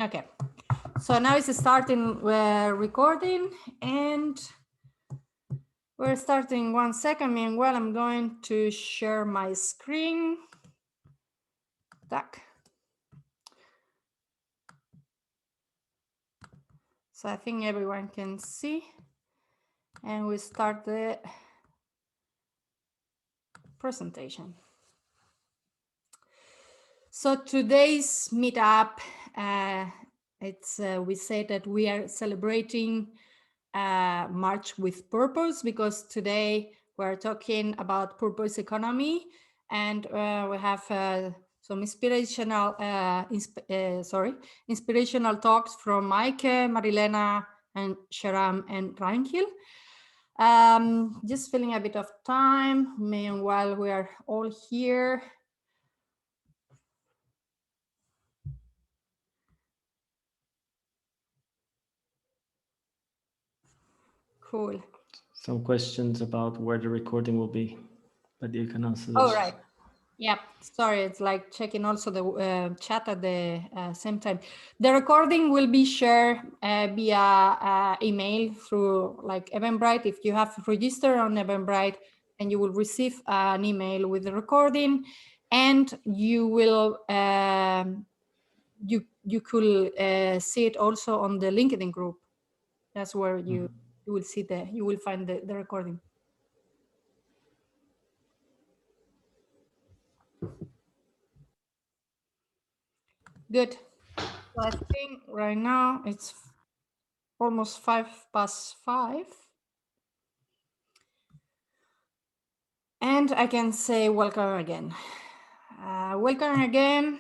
Okay, so now it's starting recording, and we're starting 1 second. Meanwhile, I'm going to share my screen. Tac. So I think everyone can see, and we start the presentation. So today's meetup, we say that we are celebrating March with Purpose, because today we're talking about purpose economy, and we have some inspirational talks from Mike, Marilena, and Sharam and Rangel. Just filling a bit of time. Meanwhile, we are all here. Cool. Some questions about where the recording will be, but you can answer those. Oh, right. Yeah, sorry, it's like checking also the chat at the same time. The recording will be shared via email through like Eventbrite. If you have registered on Eventbrite, and you will receive an email with the recording, and you will you could see it also on the LinkedIn group. That's where you will see you will find the recording. Good. So I think right now it's almost 5:05. And I can say welcome again. Welcome again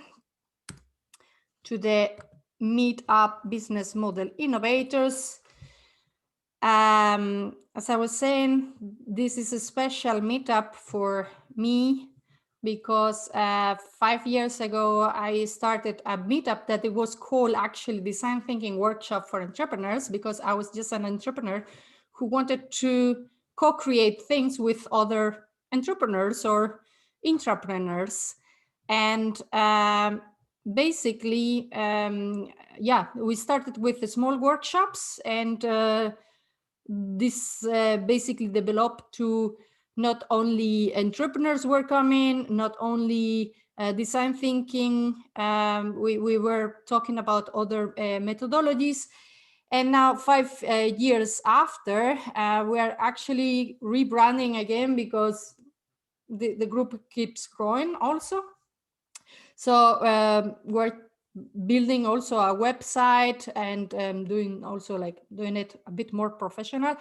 to the Meetup Business Model Innovators. As I was saying, this is a special meetup for me, because 5 years ago, I started a meetup that it was called actually Design Thinking Workshop for Entrepreneurs, because I was just an entrepreneur who wanted to co-create things with other entrepreneurs or intrapreneurs. And basically, yeah, we started with the small workshops, and this basically developed to not only entrepreneurs were coming, not only design thinking, we were talking about other methodologies. And now 5 years after, we are actually rebranding again, because the group keeps growing also. So we're building also a website, and doing it a bit more professional,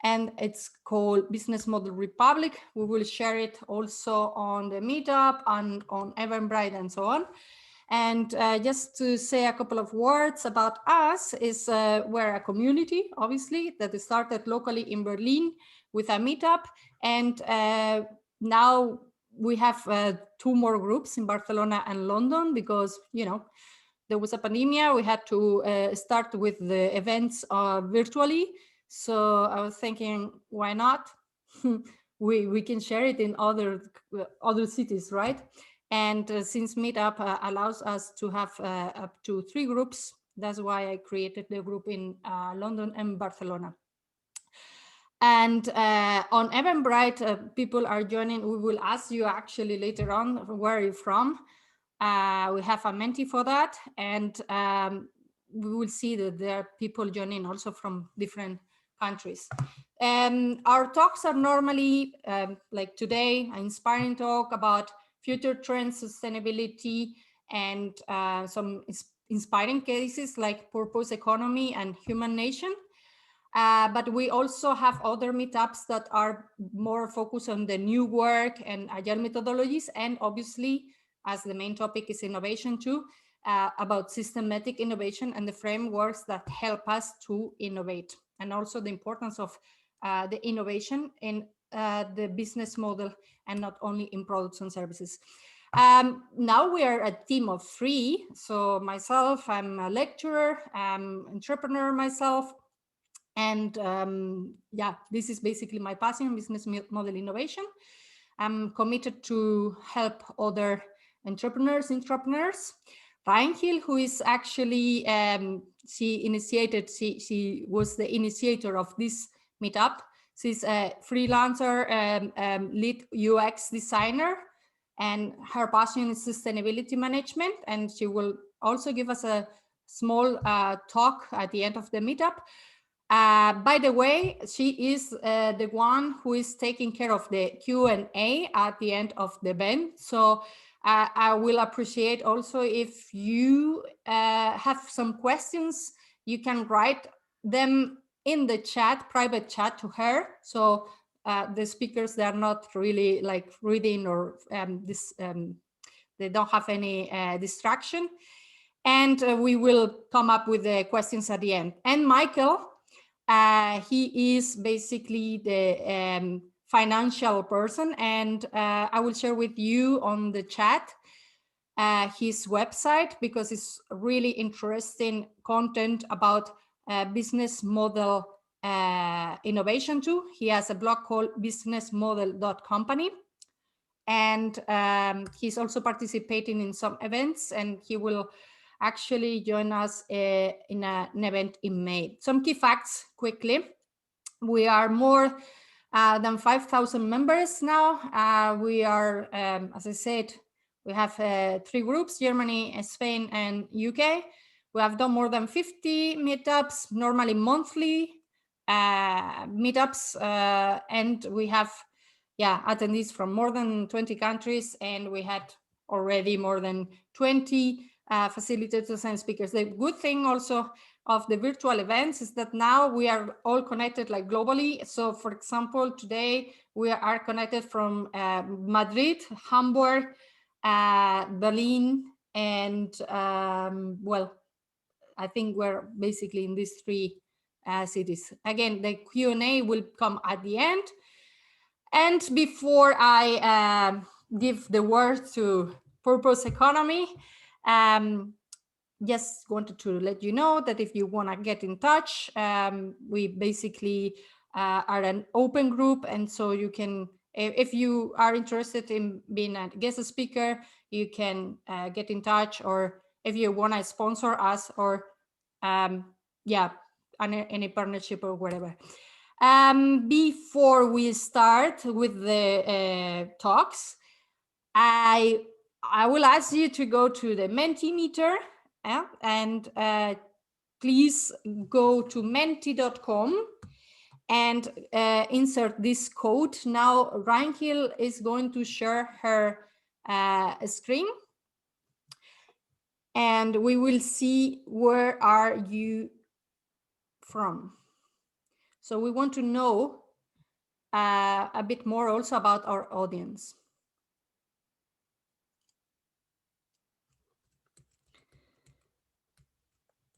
and it's called Business Model Republic. We will share it also on the meetup and on Eventbrite and so on. And just to say a couple of words about us, is we're a community, obviously, that started locally in Berlin with a meetup, and now we have 2 more groups in Barcelona and London, because, you know, there was a pandemic. We had to start with the events virtually. So I was thinking, why not? we can share it in other cities, right? And since Meetup allows us to have up to 3 groups, that's why I created the group in London and Barcelona. And on Eventbrite, people are joining. We will ask you actually later on, where are you from? We have a Menti for that, and we will see that there are people joining also from different countries. Our talks are normally, like today, an inspiring talk about future trends, sustainability, and some inspiring cases like purpose economy and HUMANNATION. But we also have other meetups that are more focused on the new work and agile methodologies, and obviously, as the main topic is innovation too, about systematic innovation and the frameworks that help us to innovate, and also the importance of the innovation in the business model and not only in products and services. Now we are a team of 3. So myself, I'm a lecturer, I'm an entrepreneur myself. And yeah, this is basically my passion, business model innovation. I'm committed to help other entrepreneurs, intrapreneurs. Reinhild, who is actually, she was the initiator of this meetup. She's a freelancer, lead UX designer, and her passion is sustainability management. And she will also give us a small talk at the end of the meetup. By the way, she is the one who is taking care of the Q&A at the end of the event. So I will appreciate also if you have some questions, you can write them in the chat, private chat to her. So the speakers, they're not really like reading or they don't have any distraction. And we will come up with the questions at the end. And Michael, he is basically the financial person, and I will share with you on the chat his website, because it's really interesting content about business model innovation too. He has a blog called businessmodel.company, and he's also participating in some events, and he will actually join us in an event in May. Some key facts quickly. We are more than 5,000 members now. We are, as I said, we have 3 groups, Germany, Spain, and UK. We have done more than 50 meetups, normally monthly meetups, and we have attendees from more than 20 countries, and we had already more than 20 facilitators and speakers. The good thing also of the virtual events is that now we are all connected like globally. So for example, today we are connected from Madrid, Hamburg, Berlin, and well, I think we're basically in these 3 cities. Again, the Q&A will come at the end. And before I give the word to Purpose Economy, just wanted to let you know that if you want to get in touch, we basically are an open group. And so you can, if you are interested in being a guest speaker, you can get in touch, or if you want to sponsor us, or any partnership or whatever. Before we start with the talks, I will ask you to go to the Mentimeter and please go to menti.com and insert this code. Now Reinhild is going to share her screen, and we will see where are you from. So we want to know a bit more also about our audience.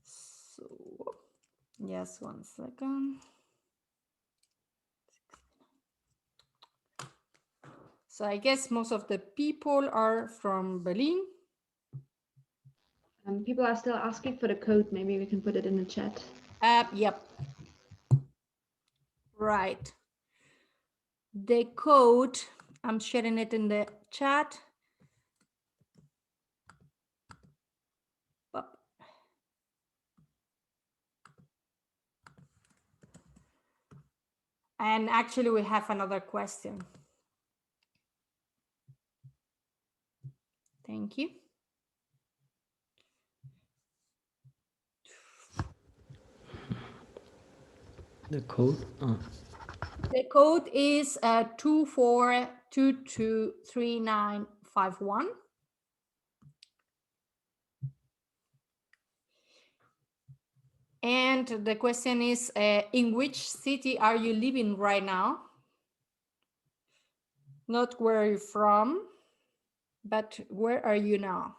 So, yes, 1 second. So I guess most of the people are from Berlin. People are still asking for the code. Maybe we can put it in the chat. Yep. Right. The code, I'm sharing it in the chat. And actually, we have another question. Thank you. The code? Oh. The code is 24223951. And the question is, in which city are you living right now? Not where you're from, but where are you now?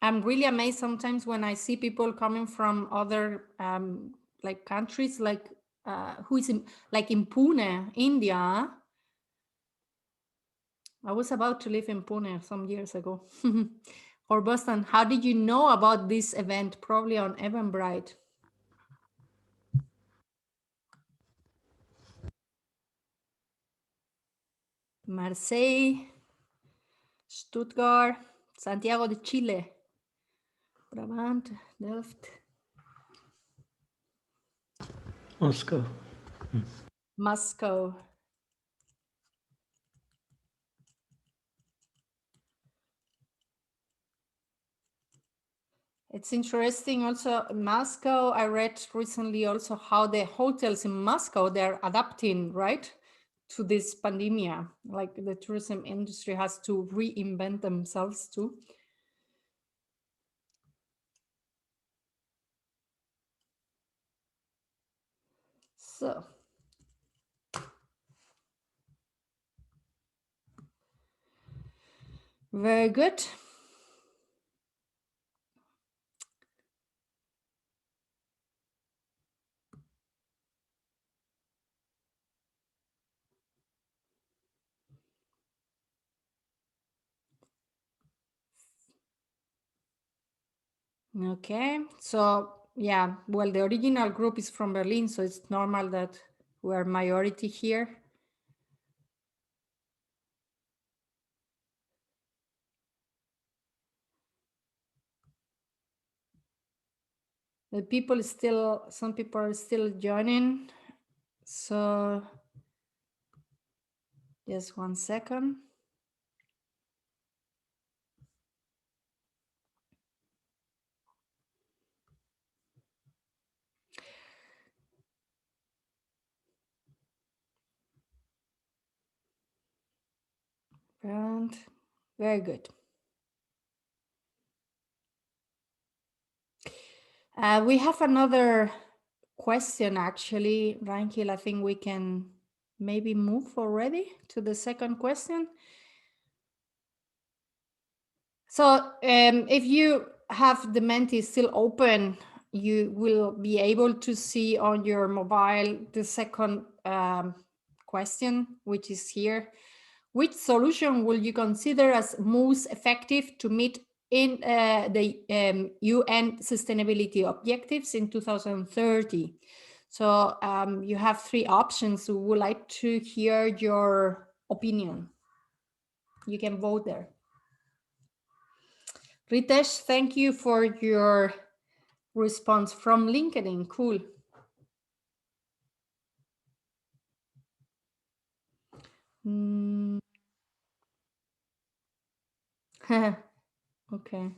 I'm really amazed sometimes when I see people coming from other like countries, like who is in Pune, India. I was about to live in Pune some years ago. or Boston, how did you know about this event? Probably on Eventbrite. Marseille, Stuttgart, Santiago de Chile, Brabant, Delft, Moscow. Moscow. It's interesting also Moscow. I read recently also how the hotels in Moscow, they're adapting, right, to this pandemic. Like the tourism industry has to reinvent themselves too. So very good. Okay, so yeah, well, the original group is from Berlin, so it's normal that we're majority here. The people still, some people are still joining. So just 1 second. And very good. We have another question actually, Rankil. I think we can maybe move already to the second question. So if you have the Menti still open, you will be able to see on your mobile the second question, which is here. Which solution will you consider as most effective to meet in the UN sustainability objectives in 2030? So you have 3 options. We would like to hear your opinion. You can vote there. Ritesh, thank you for your response from LinkedIn. Cool. Okay.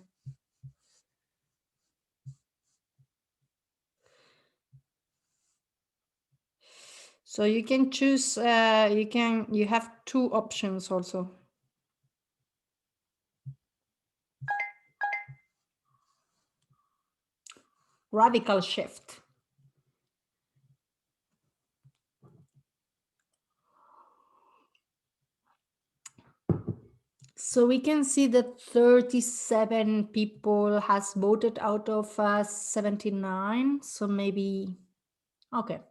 So you can choose, you have 2 options also. Radical shift. So we can see that 37 people has voted out of 79. So maybe, okay.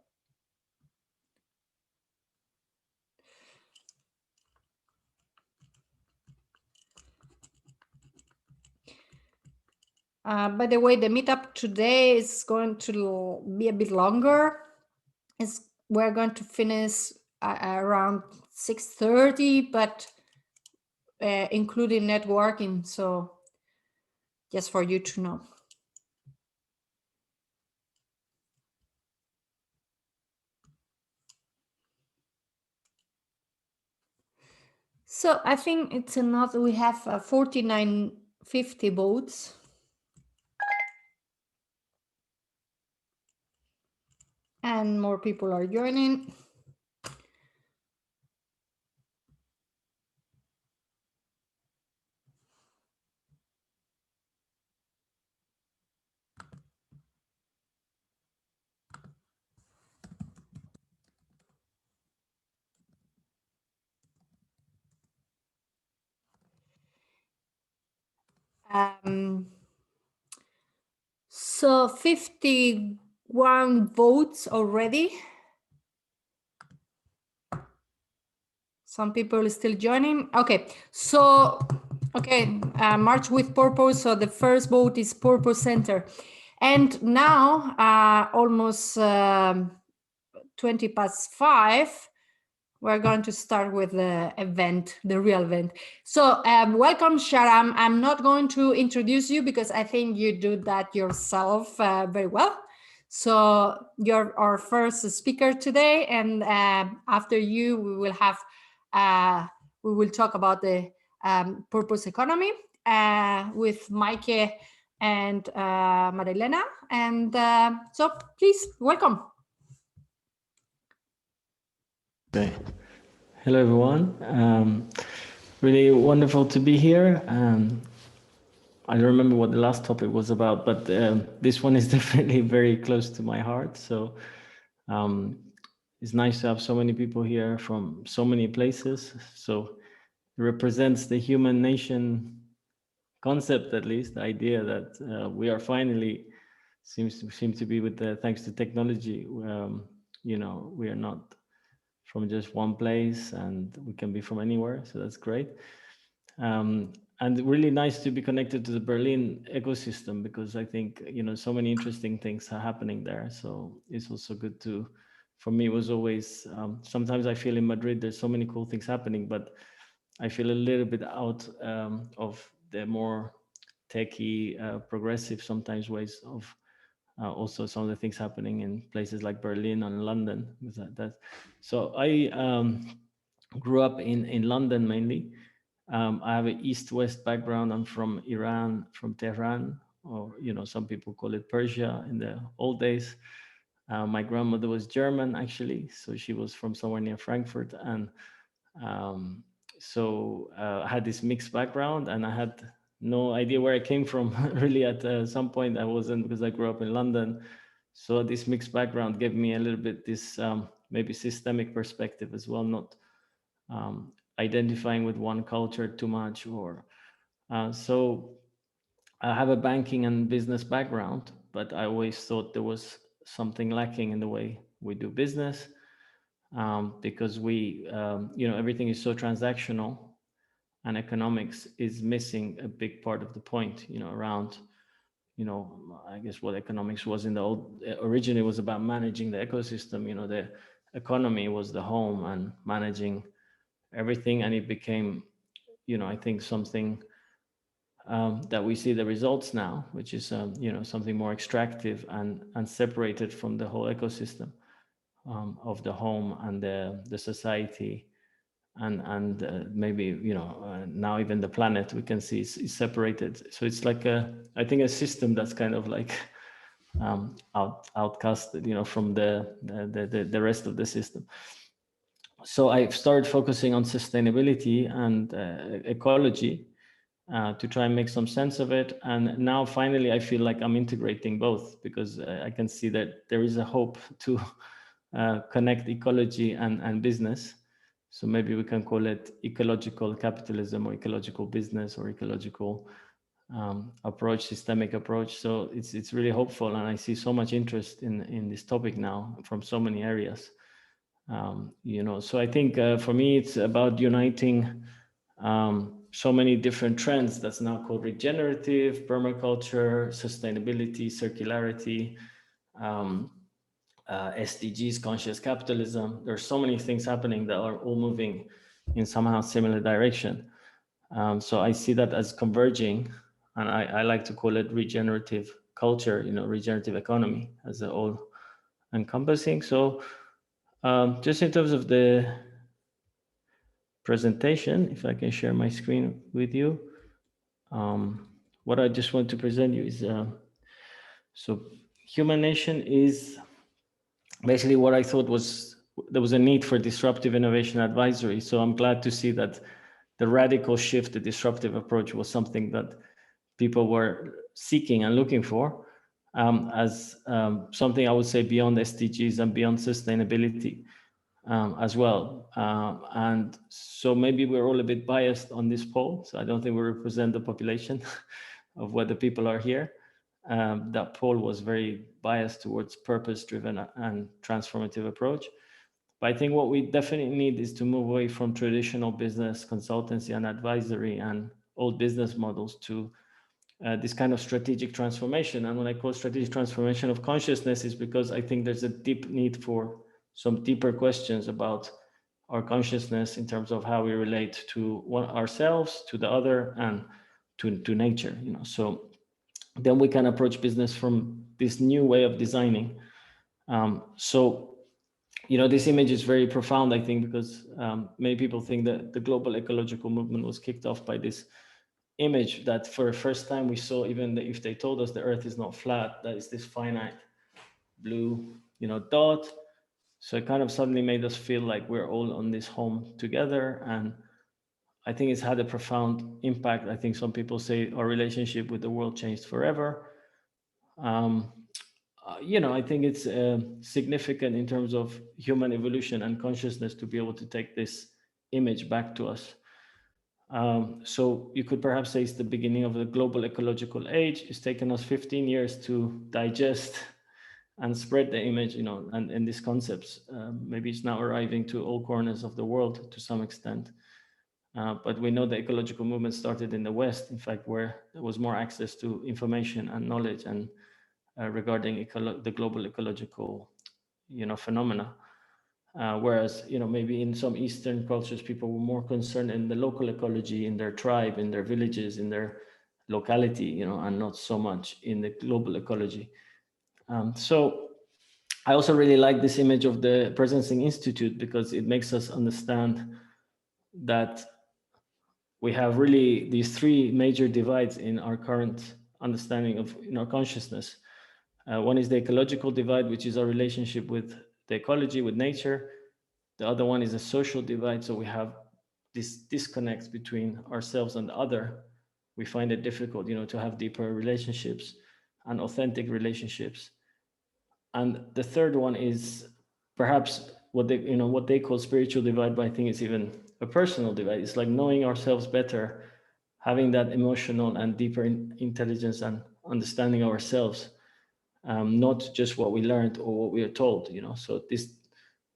By the way, the meetup today is going to be a bit longer. We're going to finish around 6:30, but including networking. So just for you to know. So I think it's another, we have 4950 votes. And more people are joining. So 51 votes already. Some people are still joining. Okay, so Okay, March with Purpose. So the first vote is Purpose Center. And now, almost 20 past 5, we're going to start with the event, the real event. So welcome, Sharam. I'm not going to introduce you because I think you do that yourself very well. So you're our first speaker today. And after you, we will have, we will talk about the purpose economy with Maike and Marilena. And so please, welcome. Okay. Hello, everyone. Really wonderful to be here. I don't remember what the last topic was about, but this one is definitely very close to my heart. So it's nice to have so many people here from so many places. So it represents the human nation concept, at least, the idea that we are finally, seem to be with the, thanks to technology, you know, we are not from just one place and we can be from anywhere. So that's great. And really nice to be connected to the Berlin ecosystem, because I think, you know, so many interesting things are happening there. So it's also good to, for me, it was always, sometimes I feel in Madrid, there's so many cool things happening, but I feel a little bit out of the more techie, progressive sometimes ways of also some of the things happening in places like Berlin and London. So I grew up in London mainly. I have an East-West background. I'm from Iran, from Tehran, or, you know, some people call it Persia in the old days. My grandmother was German, actually, so she was from somewhere near Frankfurt. And so I had this mixed background, and I had no idea where I came from really at some point. I wasn't, because I grew up in London. So this mixed background gave me a little bit this maybe systemic perspective as well, not identifying with one culture too much. Or so I have a banking and business background, but I always thought there was something lacking in the way we do business, because we, you know, everything is so transactional, and economics is missing a big part of the point, you know, around, you know, I guess what economics was in the old, originally was about managing the ecosystem. You know, the economy was the home and managing everything, and it became, you know, I think something that we see the results now, which is, you know, something more extractive and separated from the whole ecosystem of the home and the society, and maybe, you know, now even the planet we can see is separated. So it's like I think a system that's kind of like outcasted, you know, from the rest of the system. So I started focusing on sustainability and ecology to try and make some sense of it. And now finally I feel like I'm integrating both, because I can see that there is a hope to connect ecology and business. So maybe we can call it ecological capitalism, or ecological business, or ecological approach, systemic approach. So it's really hopeful, and I see so much interest in this topic now from so many areas. You know, so I think for me it's about uniting so many different trends that's now called regenerative, permaculture, sustainability, circularity, SDGs, conscious capitalism. There's so many things happening that are all moving in somehow similar direction. So I see that as converging, and I like to call it regenerative culture, you know, regenerative economy as a all encompassing. So just in terms of the presentation, if I can share my screen with you, what I just want to present you is, so HUMANNATION is basically what I thought was, there was a need for disruptive innovation advisory. So I'm glad to see that the radical shift, the disruptive approach, was something that people were seeking and looking for, as something I would say beyond SDGs and beyond sustainability as well. And so maybe we're all a bit biased on this poll. So I don't think we represent the population of whether people are here. That poll was very biased towards purpose-driven and transformative approach. But I think what we definitely need is to move away from traditional business consultancy and advisory, and old business models to this kind of strategic transformation. And when I call strategic transformation of consciousness, is because I think there's a deep need for some deeper questions about our consciousness in terms of how we relate to ourselves, to the other, and to nature. So then we can approach business from this new way of designing. So this image is very profound, I think, because many people think that the global ecological movement was kicked off by this image that for the first time we saw, even if they told us the earth is not flat, that is this finite blue dot. So it kind of suddenly made us feel like we're all on this home together. And I think it's had a profound impact. I think some people say our relationship with the world changed forever. I think it's significant in terms of human evolution and consciousness to be able to take this image back to us. So you could perhaps say it's the beginning of the global ecological age. It's taken us 15 years to digest and spread the image, and these concepts. Maybe it's now arriving to all corners of the world to some extent. But we know the ecological movement started in the West, in fact, where there was more access to information and knowledge and regarding the global ecological, phenomena. Whereas, maybe in some Eastern cultures, people were more concerned in the local ecology, in their tribe, in their villages, in their locality, and not so much in the global ecology. So I also really like this image of the Presencing Institute because it makes us understand that we have really these three major divides in our current understanding of our consciousness. One is the ecological divide, which is our relationship with the ecology, with nature. The other one is a social divide. So we have this disconnect between ourselves and the other. We find it difficult, to have deeper relationships and authentic relationships. And the third one is perhaps what they call spiritual divide, but I think it's even a personal divide. It's like knowing ourselves better, having that emotional and deeper intelligence and understanding ourselves, not just what we learned or what we are told. So this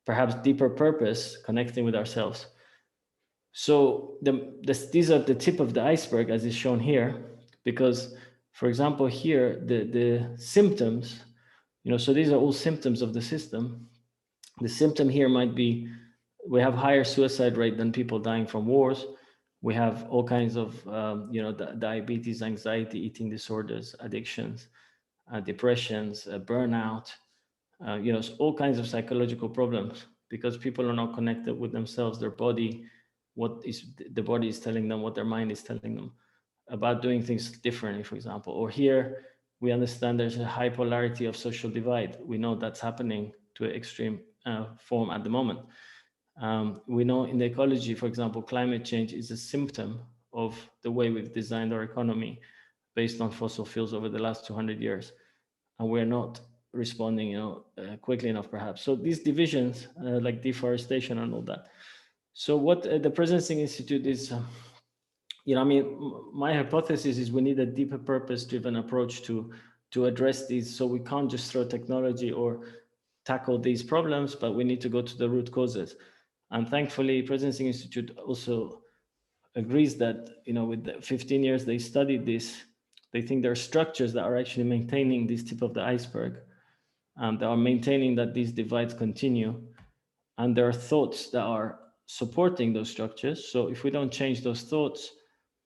perhaps deeper purpose, connecting with ourselves. So these are the tip of the iceberg, as is shown here, because, for example, here the symptoms. So these are all symptoms of the system. The symptom here might be we have higher suicide rate than people dying from wars. We have all kinds of, diabetes, anxiety, eating disorders, addictions, depressions, burnout, all kinds of psychological problems because people are not connected with themselves, their body, what is the body is telling them, what their mind is telling them about doing things differently, for example. Or here, we understand there's a high polarity of social divide. We know that's happening to an extreme form at the moment. We know in the ecology, for example, climate change is a symptom of the way we've designed our economy based on fossil fuels over the last 200 years. And we're not responding, quickly enough, perhaps. So these divisions, like deforestation and all that. So what the Presencing Institute is, my hypothesis is we need a deeper purpose-driven approach to address these. So we can't just throw technology or tackle these problems, but we need to go to the root causes. And thankfully, Presencing Institute also agrees that, with the 15 years they studied this, they think there are structures that are actually maintaining this tip of the iceberg, that are maintaining that these divides continue. And there are thoughts that are supporting those structures. So if we don't change those thoughts,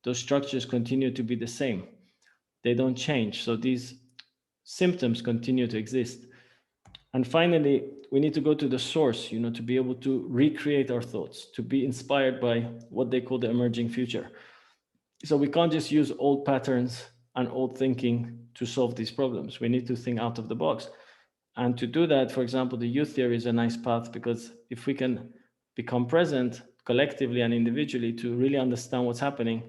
those structures continue to be the same. They don't change. So these symptoms continue to exist. And finally, we need to go to the source, to be able to recreate our thoughts, to be inspired by what they call the emerging future. So we can't just use old patterns and old thinking to solve these problems. We need to think out of the box. And to do that, for example, the youth theory is a nice path, because if we can become present collectively and individually to really understand what's happening.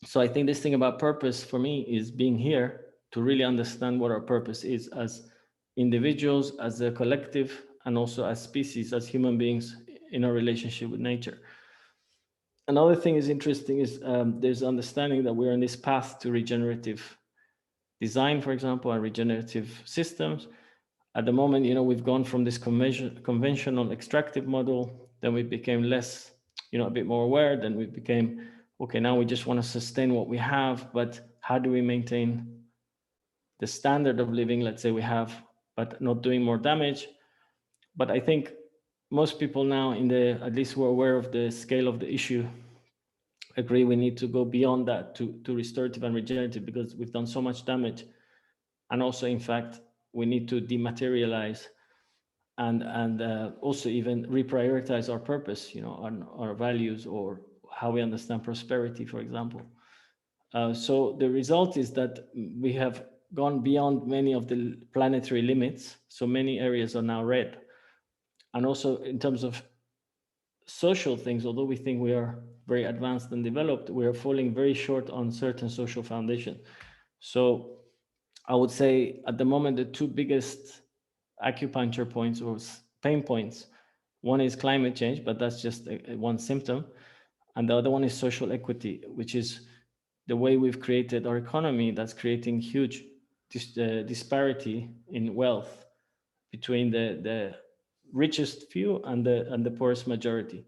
So I think this thing about purpose for me is being here to really understand what our purpose is as individuals, as a collective, and also as species, as human beings in our relationship with nature. Another thing is interesting is there's understanding that we're on this path to regenerative design, for example, and regenerative systems. At the moment, we've gone from this conventional extractive model, then we became less, a bit more aware, then we became okay, now we just want to sustain what we have, but how do we maintain the standard of living, let's say we have, but not doing more damage? But I think most people now at least we're aware of the scale of the issue, agree we need to go beyond that to restorative and regenerative, because we've done so much damage. And also, in fact, we need to dematerialize and also even reprioritize our purpose, our values, or how we understand prosperity, for example. So the result is that we have gone beyond many of the planetary limits. So many areas are now red. And also in terms of social things, although we think we are very advanced and developed, we are falling very short on certain social foundation. So I would say at the moment, the two biggest acupuncture points or pain points, one is climate change, but that's just one symptom. And the other one is social equity, which is the way we've created our economy that's creating huge disparity in wealth between the richest few and the poorest majority.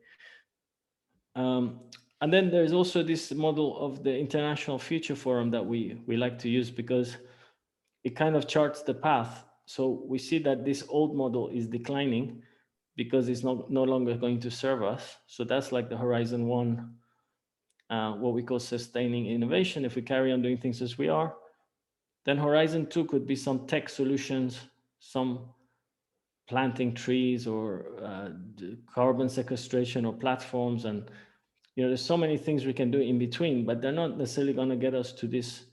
And then there's also this model of the International Future Forum that we like to use, because it kind of charts the path. So we see that this old model is declining because it's no longer going to serve us. So that's like the Horizon 1, what we call sustaining innovation. If we carry on doing things as we are, then Horizon 2 could be some tech solutions, some planting trees, or carbon sequestration, or platforms. And there's so many things we can do in between, but they're not necessarily going to get us to this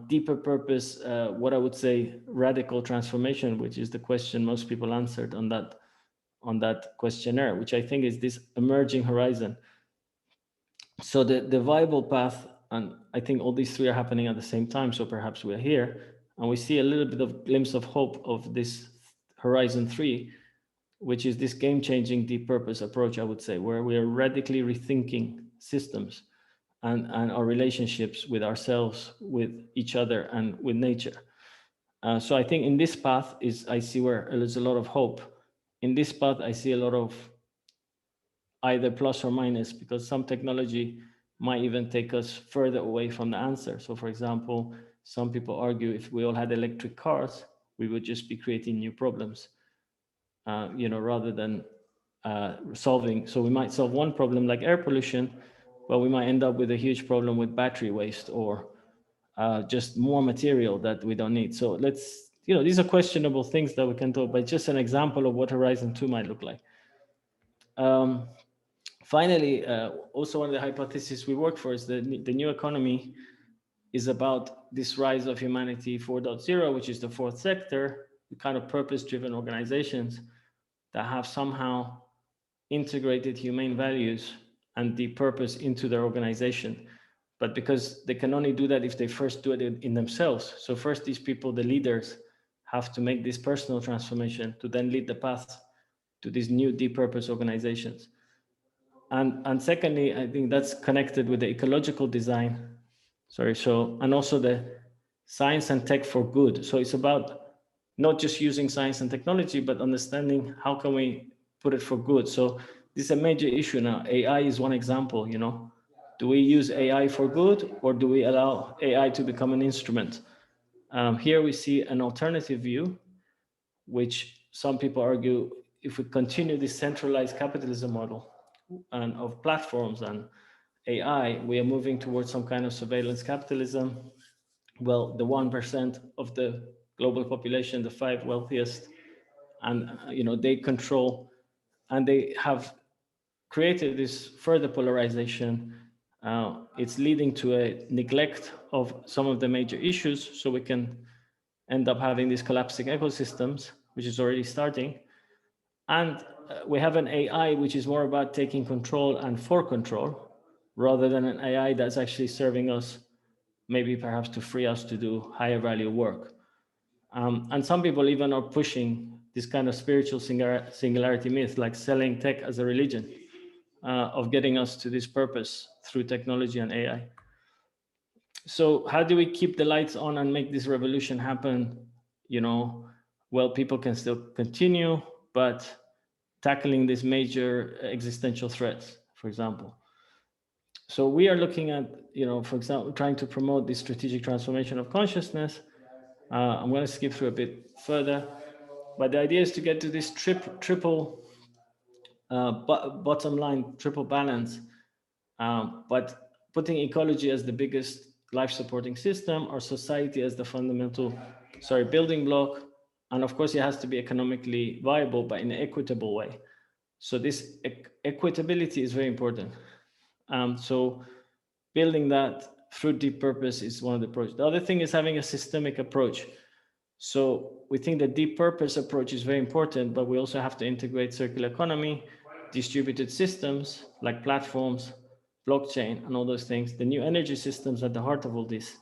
deeper purpose, what I would say radical transformation, which is the question most people answered on that questionnaire, which I think is this emerging horizon. So the viable path, and I think all these three are happening at the same time. So perhaps we're here and we see a little bit of glimpse of hope of this Horizon 3, which is this game-changing deep purpose approach, I would say, where we are radically rethinking systems and our relationships with ourselves, with each other, and with nature. So I think in this path I see where there's a lot of hope. In this path, I see a lot of either plus or minus, because some technology might even take us further away from the answer. So for example, some people argue if we all had electric cars, we would just be creating new problems, rather than solving. So we might solve one problem like air pollution, but we might end up with a huge problem with battery waste, or just more material that we don't need. So these are questionable things that we can talk, but just an example of what Horizon 2 might look like. Finally, also one of the hypotheses we work for is the new economy is about this rise of humanity 4.0, which is the fourth sector, the kind of purpose-driven organizations that have somehow integrated humane values and deep purpose into their organization. But because they can only do that if they first do it in themselves. So first, these people, the leaders, have to make this personal transformation to then lead the path to these new deep purpose organizations. And secondly, I think that's connected with the ecological design. And also the science and tech for good. So it's about not just using science and technology, but understanding how can we put it for good. So this is a major issue now. AI is one example, Do we use AI for good, or do we allow AI to become an instrument? Here we see an alternative view, which some people argue if we continue this centralized capitalism model and of platforms and AI, we are moving towards some kind of surveillance capitalism. Well, the 1% of the global population, the 5 wealthiest, and they control, and they have created this further polarization. It's leading to a neglect of some of the major issues, so we can end up having these collapsing ecosystems, which is already starting. And we have an AI which is more about taking control and for control, rather than an AI that's actually serving us, maybe perhaps to free us to do higher value work. And some people even are pushing this kind of spiritual singularity myth, like selling tech as a religion, of getting us to this purpose through technology and AI. So how do we keep the lights on and make this revolution happen? Well, people can still continue, but tackling these major existential threats, for example. So we are looking at, for example, trying to promote this strategic transformation of consciousness. I'm going to skip through a bit further, but the idea is to get to this triple bottom line, triple balance, but putting ecology as the biggest life supporting system, or society as the fundamental, building block. And of course, it has to be economically viable, but in an equitable way. So this equitability is very important. So building that through deep purpose is one of the approaches. The other thing is having a systemic approach. So we think the deep purpose approach is very important, but we also have to integrate circular economy, distributed systems like platforms, blockchain, and all those things. The new energy systems at the heart of all this.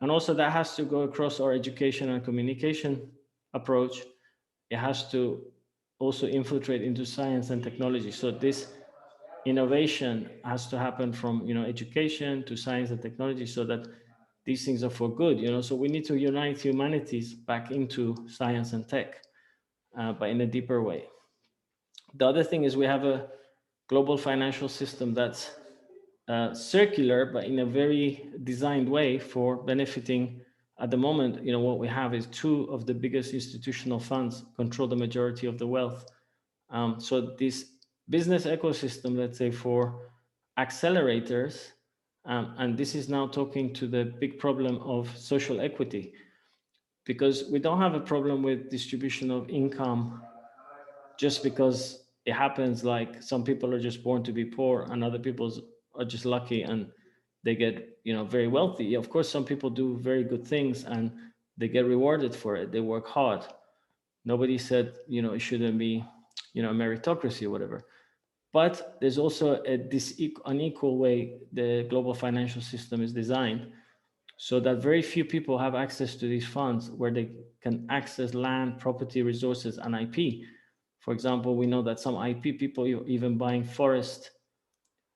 And also that has to go across our education and communication approach. It has to also infiltrate into science and technology. So this innovation has to happen from education to science and technology, so that these things are for good. So we need to unite humanities back into science and tech, but in a deeper way. The other thing is we have a global financial system that's circular, but in a very designed way for benefiting. At the moment, what we have is two of the biggest institutional funds control the majority of the wealth. So this business ecosystem, let's say, for accelerators, and this is now talking to the big problem of social equity, because we don't have a problem with distribution of income just because it happens, like some people are just born to be poor and other people are just lucky and they get very wealthy. Of course, some people do very good things and they get rewarded for it. They work hard. Nobody said it shouldn't be meritocracy or whatever. But there's also this unequal way the global financial system is designed, so that very few people have access to these funds where they can access land, property, resources, and IP. For example, we know that some IP people even buying forest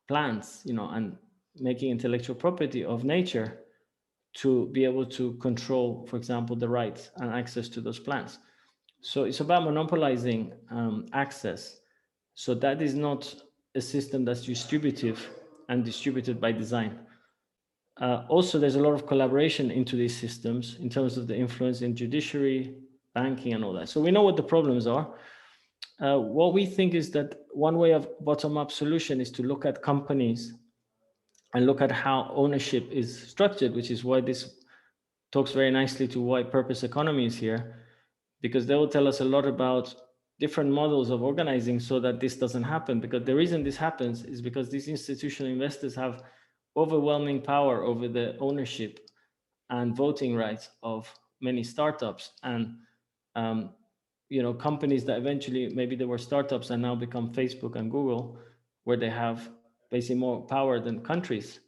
plants, and making intellectual property of nature to be able to control, for example, the rights and access to those plants. So it's about monopolizing access. So that is not a system that's distributive and distributed by design. Also, there's a lot of collaboration into these systems in terms of the influence in judiciary, banking, and all that. So we know what the problems are. What we think is that one way of bottom-up solution is to look at companies and look at how ownership is structured, which is why this talks very nicely to why purpose economy is here, because they will tell us a lot about different models of organizing so that this doesn't happen. Because the reason this happens is because these institutional investors have overwhelming power over the ownership and voting rights of many startups, and companies that eventually maybe they were startups and now become Facebook and Google, where they have basically more power than countries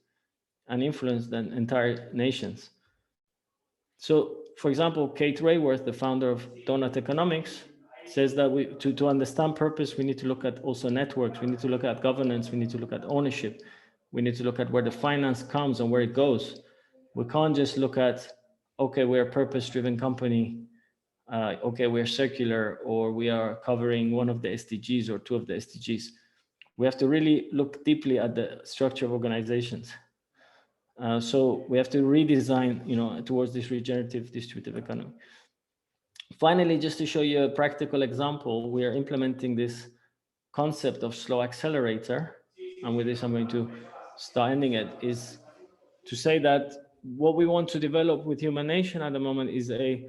and influence than entire nations. So, for example, Kate Rayworth, the founder of Donut Economics, says that to understand purpose, we need to look at also networks. We need to look at governance. We need to look at ownership. We need to look at where the finance comes and where it goes. We can't just look at, okay, we're a purpose-driven company. Okay, we're circular, or we are covering one of the SDGs or two of the SDGs. We have to really look deeply at the structure of organizations. So we have to redesign, towards this regenerative distributive economy. Finally, just to show you a practical example, we are implementing this concept of slow accelerator. And with this, I'm going to start ending it, is to say that what we want to develop with HUMANNATION at the moment is a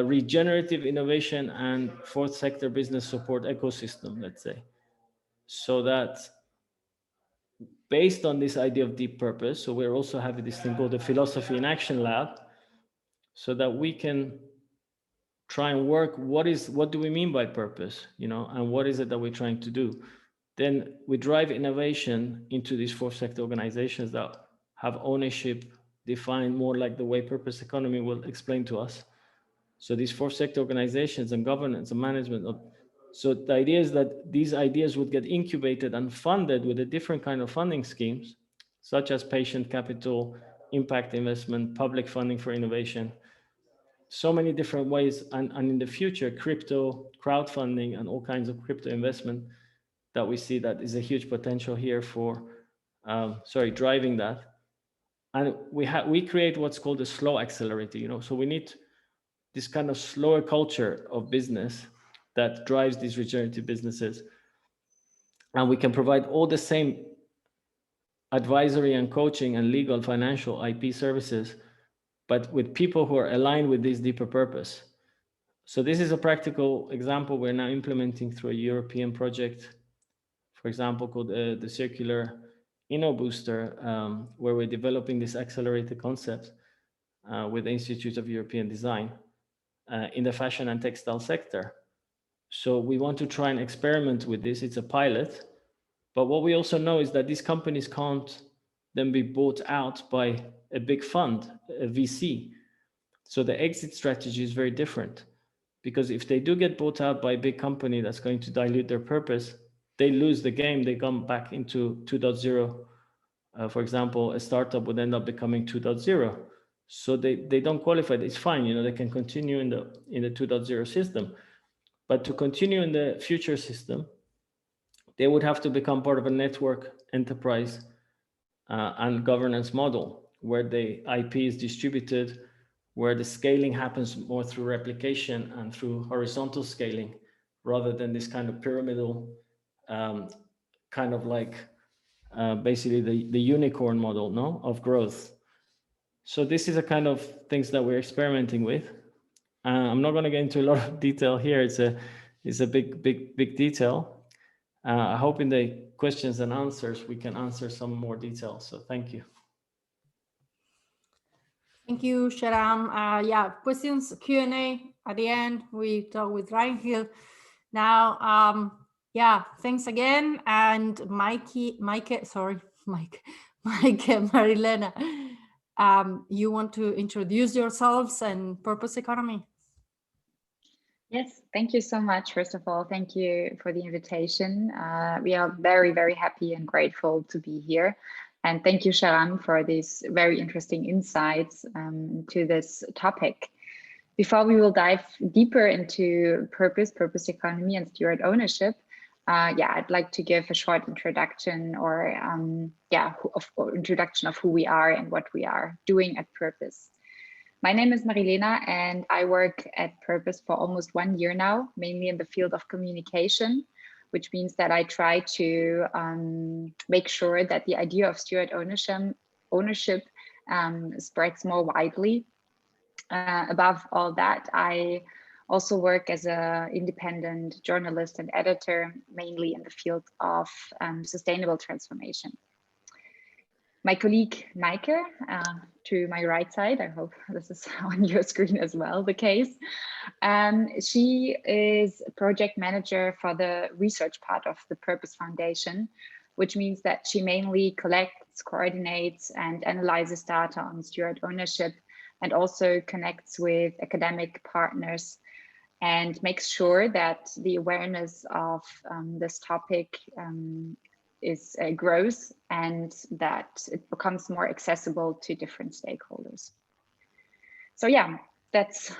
regenerative innovation and fourth sector business support ecosystem, let's say. So that based on this idea of deep purpose, so we're also having this thing called the Philosophy in Action Lab, so that we can try and work what do we mean by purpose, and what is it that we're trying to do. Then we drive innovation into these fourth sector organizations that have ownership defined more like the way purpose economy will explain to us. So these fourth sector organizations and governance and management. So the idea is that these ideas would get incubated and funded with a different kind of funding schemes, such as patient capital, impact investment, public funding for innovation, so many different ways. And in the future, crypto, crowdfunding, and all kinds of crypto investment that we see that is a huge potential here for driving that. And we create what's called a slow accelerator, so we need this kind of slower culture of business that drives these regenerative businesses. And we can provide all the same advisory and coaching and legal, financial, IP services, but with people who are aligned with this deeper purpose. So this is a practical example we're now implementing through a European project, for example, called the Circular InnoBooster, where we're developing this accelerated concept with the Institute of European Design in the fashion and textile sector. So we want to try and experiment with this. It's a pilot. But what we also know is that these companies can't then be bought out by a big fund, a VC. So the exit strategy is very different, because if they do get bought out by a big company that's going to dilute their purpose, they lose the game. They come back into 2.0. For example, a startup would end up becoming 2.0. So they don't qualify. It's fine, they can continue in the 2.0 system. But to continue in the future system, they would have to become part of a network enterprise and governance model where the IP is distributed, where the scaling happens more through replication and through horizontal scaling, rather than this kind of pyramidal, kind of like basically the unicorn model, of growth. So this is a kind of things that we're experimenting with. I'm not going to get into a lot of detail here. It's a big detail. I hope in the questions and answers we can answer some more details. So thank you. Thank you, Sharam. Yeah, questions, Q&A at the end. We talk with Reinhild. Now, yeah, thanks again. And Mike, Marilena, you want to introduce yourselves and Purpose Economy? Yes, thank you so much. First of all, thank you for the invitation. We are very, very happy and grateful to be here. And thank you, Sharam, for these very interesting insights to this topic. Before we will dive deeper into purpose economy, and steward ownership, I'd like to give a short introduction or introduction of who we are and what we are doing at Purpose. My name is Marilena, and I work at Purpose for almost 1 year now, mainly in the field of communication, which means that I try to make sure that the idea of steward ownership spreads more widely. Above all that, I also work as an independent journalist and editor, mainly in the field of sustainable transformation. My colleague, Maike, to my right side, I hope this is on your screen as well, the case. She is project manager for the research part of the Purpose Foundation, which means that she mainly collects, coordinates, and analyzes data on steward ownership, and also connects with academic partners and makes sure that the awareness of this topic grows and that it becomes more accessible to different stakeholders. So yeah, that's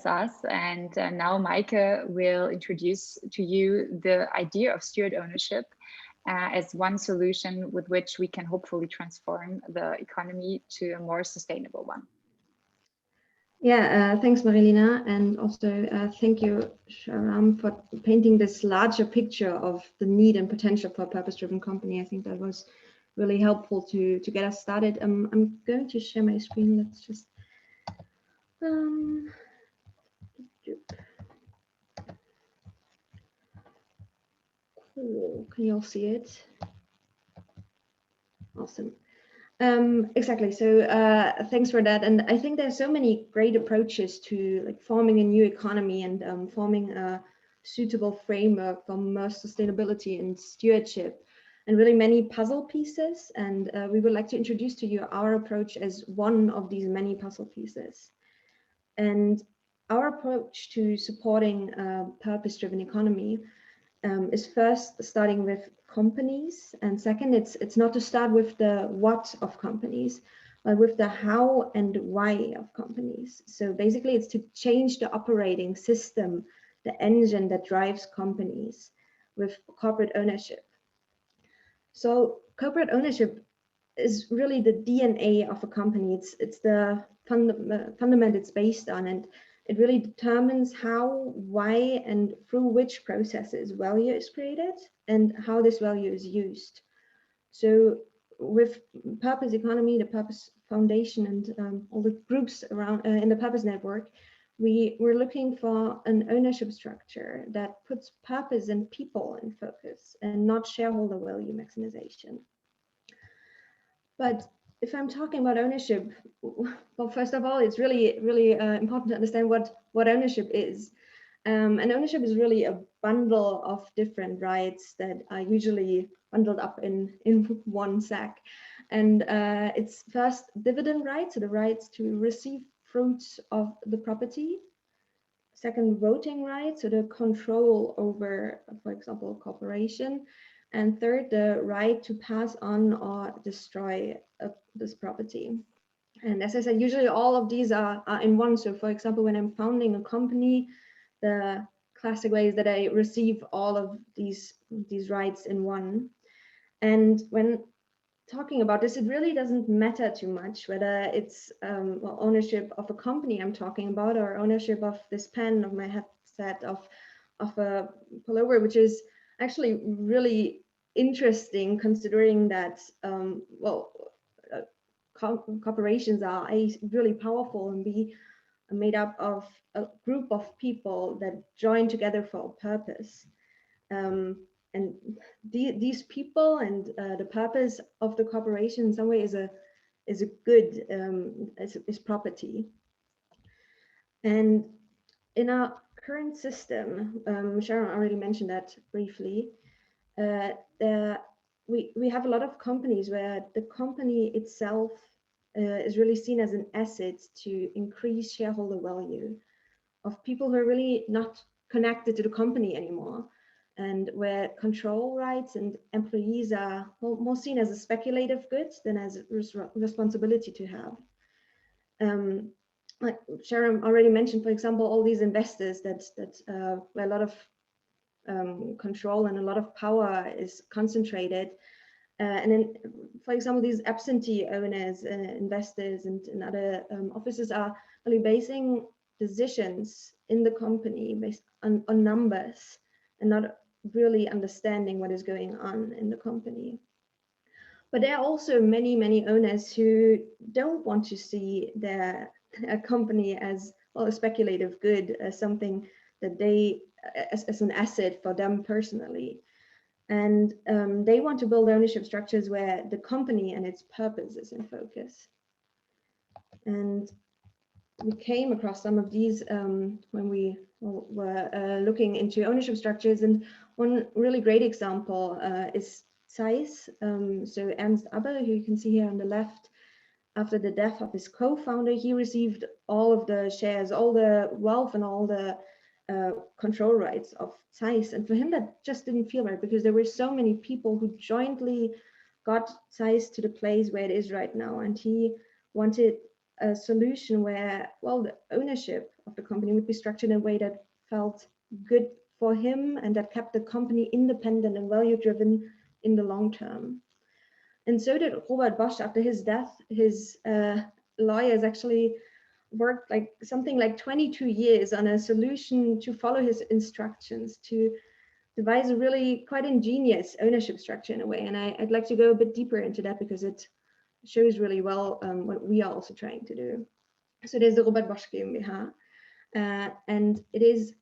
us. And now Maike will introduce to you the idea of steward ownership as one solution with which we can hopefully transform the economy to a more sustainable one. Yeah, thanks, Marilena, and also thank you, Sharam, for painting this larger picture of the need and potential for a purpose-driven company. I think that was really helpful to get us started. I'm going to share my screen. Let's just cool. Can you all see it? Awesome. Exactly. So thanks for that. And I think there's so many great approaches to like forming a new economy and forming a suitable framework for more sustainability and stewardship, and really many puzzle pieces. And we would like to introduce to you our approach as one of these many puzzle pieces. And our approach to supporting a purpose-driven economy is first starting with companies, and second, it's not to start with the what of companies, but with the how and why of companies. So basically, it's to change the operating system, the engine that drives companies with corporate ownership. So corporate ownership is really the DNA of a company. It's the fundament it's based on, and it really determines how, why, and through which processes value is created and how this value is used. So with Purpose Economy, the Purpose Foundation, and all the groups around in the Purpose Network, we're looking for an ownership structure that puts purpose and people in focus and not shareholder value maximization. But if I'm talking about ownership, well, first of all, it's really important to understand what ownership is. And ownership is really a bundle of different rights that are usually bundled up in one sack. And it's first dividend rights, so the rights to receive fruits of the property. Second, voting rights, so the control over, for example, corporation. And third, the right to pass on or destroy this property. And as I said, usually all of these are in one. So for example, when I'm founding a company, the classic way is that I receive all of these rights in one. And when talking about this, it really doesn't matter too much whether it's ownership of a company I'm talking about, or ownership of this pen, of my headset, of a pullover, which is actually really interesting considering that corporations are A, really powerful, and B, made up of a group of people that join together for a purpose. And these people and the purpose of the corporation in some way is a good, is property. And in our current system, Sharon already mentioned that briefly, we have a lot of companies where the company itself is really seen as an asset to increase shareholder value of people who are really not connected to the company anymore, and where control rights and employees are more seen as a speculative good than as a responsibility to have. Like Sharon already mentioned, for example, all these investors where a lot of control and a lot of power is concentrated. And then, for example, these absentee owners, investors, and other officers are really basing decisions in the company based on numbers and not really understanding what is going on in the company. But there are also many owners who don't want to see their company as, well, a speculative good, as something that they, as an asset for them personally. And they want to build ownership structures where the company and its purpose is in focus. And we came across some of these when we were looking into ownership structures. And one really great example is Zeiss. So Ernst Abbe, who you can see here on the left, after the death of his co-founder, he received all of the shares, all the wealth, and all the control rights of Zeiss. And for him, that just didn't feel right, because there were so many people who jointly got Zeiss to the place where it is right now. And he wanted a solution where, well, the ownership of the company would be structured in a way that felt good for him and that kept the company independent and value driven in the long term. And so did Robert Bosch. After his death, his lawyers actually worked like something like 22 years on a solution to follow his instructions, to devise a really quite ingenious ownership structure in a way. And I'd like to go a bit deeper into that, because it shows really well what we are also trying to do. So there's the Robert Bosch GmbH, and it is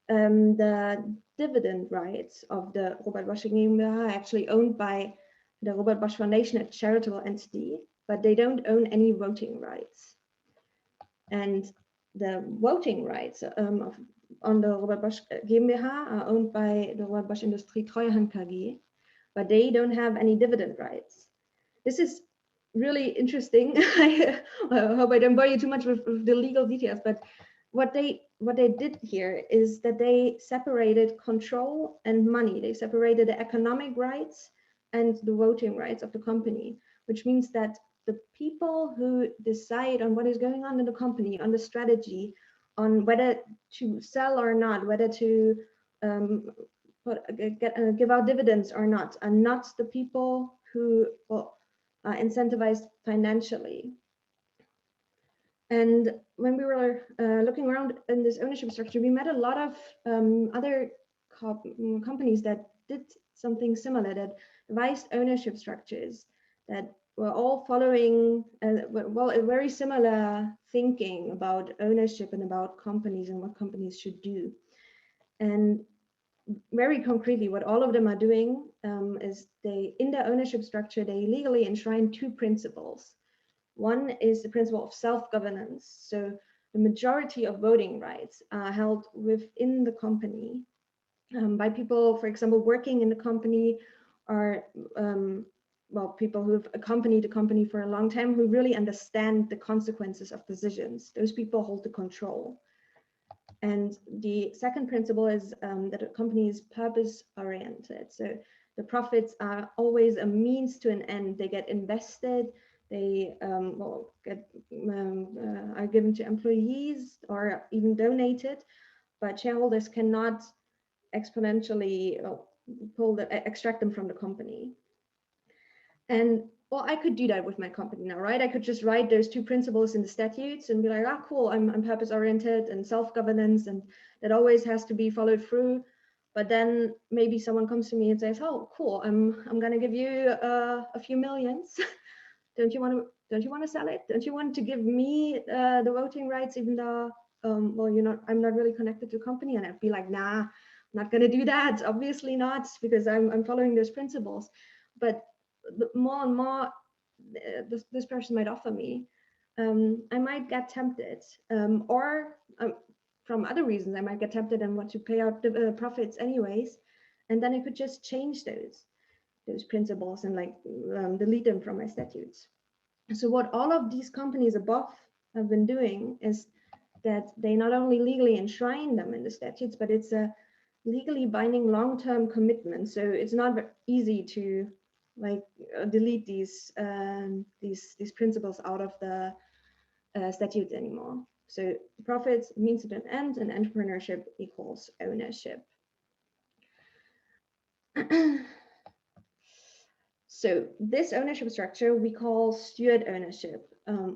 the dividend rights of the Robert Bosch GmbH actually owned by the Robert Bosch Foundation, a charitable entity, but they don't own any voting rights. And the voting rights on the Robert Bosch GmbH are owned by the Robert Bosch Industrie Treuhand KG, but they don't have any dividend rights. This is really interesting. I hope I don't bore you too much with the legal details, but what they did here is that they separated control and money. They separated the economic rights and the voting rights of the company, which means that the people who decide on what is going on in the company, on the strategy, on whether to sell or not, whether to give out dividends or not, are not the people who, well, incentivized financially. And when we were looking around in this ownership structure, we met a lot of other companies that did something similar, that devised ownership structures that were all following well, a very similar thinking about ownership and about companies and what companies should do. And very concretely, what all of them are doing is they, in their ownership structure, they legally enshrine two principles. One is the principle of self-governance. So the majority of voting rights are held within the company by people, for example, working in the company, or well, people who have accompanied the company for a long time, who really understand the consequences of decisions. Those people hold the control. And the second principle is that a company is purpose-oriented. So the profits are always a means to an end. They get invested, they well, are given to employees or even donated, but shareholders cannot exponentially extract them from the company. And well, I could do that with my company now, right? I could just write those two principles in the statutes and be like, ah, cool, I'm purpose-oriented and self-governance, and that always has to be followed through. But then maybe someone comes to me and says, oh, cool, I'm gonna give you a few millions. Don't you want to sell it? Don't you want to give me the voting rights, even though well, I'm not really connected to the company? And I'd be like, nah, I'm not gonna do that. Obviously not, because I'm following those principles. But more and more this person might offer me, I might get tempted, or from other reasons I might get tempted and want to pay out the profits anyways, and then I could just change those principles and like delete them from my statutes. So what all of these companies above have been doing is that they not only legally enshrine them in the statutes, but it's a legally binding long-term commitment. So it's not easy to like delete these principles out of the statutes anymore. So profits means to an end, and entrepreneurship equals ownership. So this ownership structure we call steward ownership.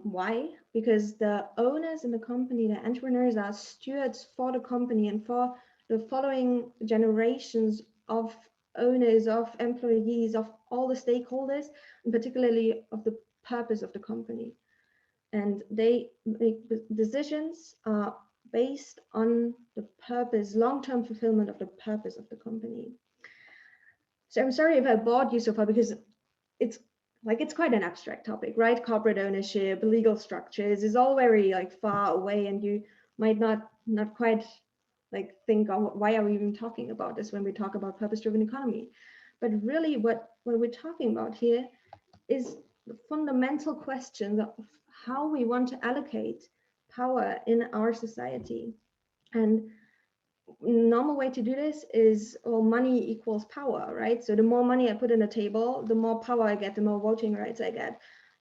Why? Because the owners in the company, the entrepreneurs, are stewards for the company and for the following generations of owners, of employees, of all the stakeholders, and particularly of the purpose of the company. And they make decisions based on the purpose, long-term fulfillment of the purpose of the company. So I'm sorry if I bored you so far, because it's quite an abstract topic, right? Corporate ownership, legal structures is all very like far away, and you might not quite like think, oh, why are we even talking about this when we talk about purpose-driven economy? But really what we're talking about here is the fundamental question of how we want to allocate power in our society. And normal way to do this is, well, money equals power, right? So the more money I put in a table, the more power I get, the more voting rights I get.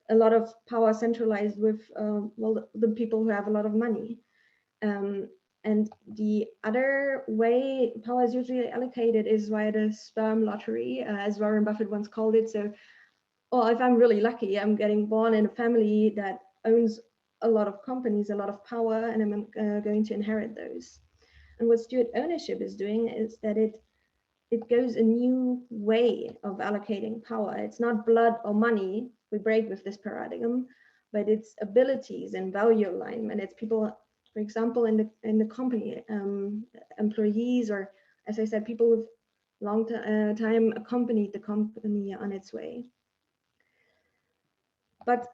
A lot of power centralized with well, the people who have a lot of money. And the other way power is usually allocated is via the sperm lottery, as Warren Buffett once called it. So, well, if I'm really lucky, I'm getting born in a family that owns a lot of companies, a lot of power, and I'm going to inherit those. And what steward ownership is doing is that it goes a new way of allocating power. It's not blood or money we break with this paradigm, but it's abilities and value alignment. It's people, for example, in the company, employees, or as I said, people with long time accompanied the company on its way. But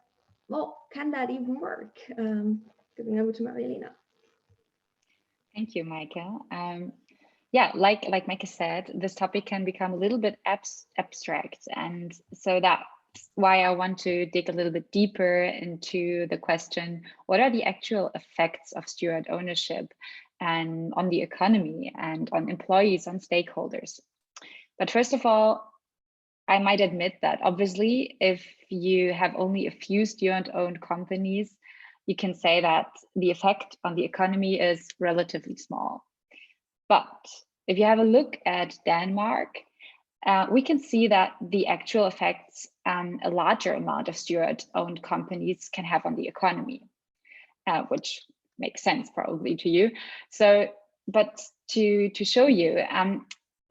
well, can that even work? Giving over to Marilena. Thank you, Maike. Yeah, like Maike said, this topic can become a little bit abstract, and so that's why I want to dig a little bit deeper into the question: what are the actual effects of steward ownership and on the economy and on employees, on stakeholders? But first of all, I might admit that obviously, if you have only a few steward-owned companies, you can say that the effect on the economy is relatively small. But if you have a look at Denmark, we can see that the actual effects a larger amount of steward-owned companies can have on the economy, which makes sense probably to you. So, but to show you,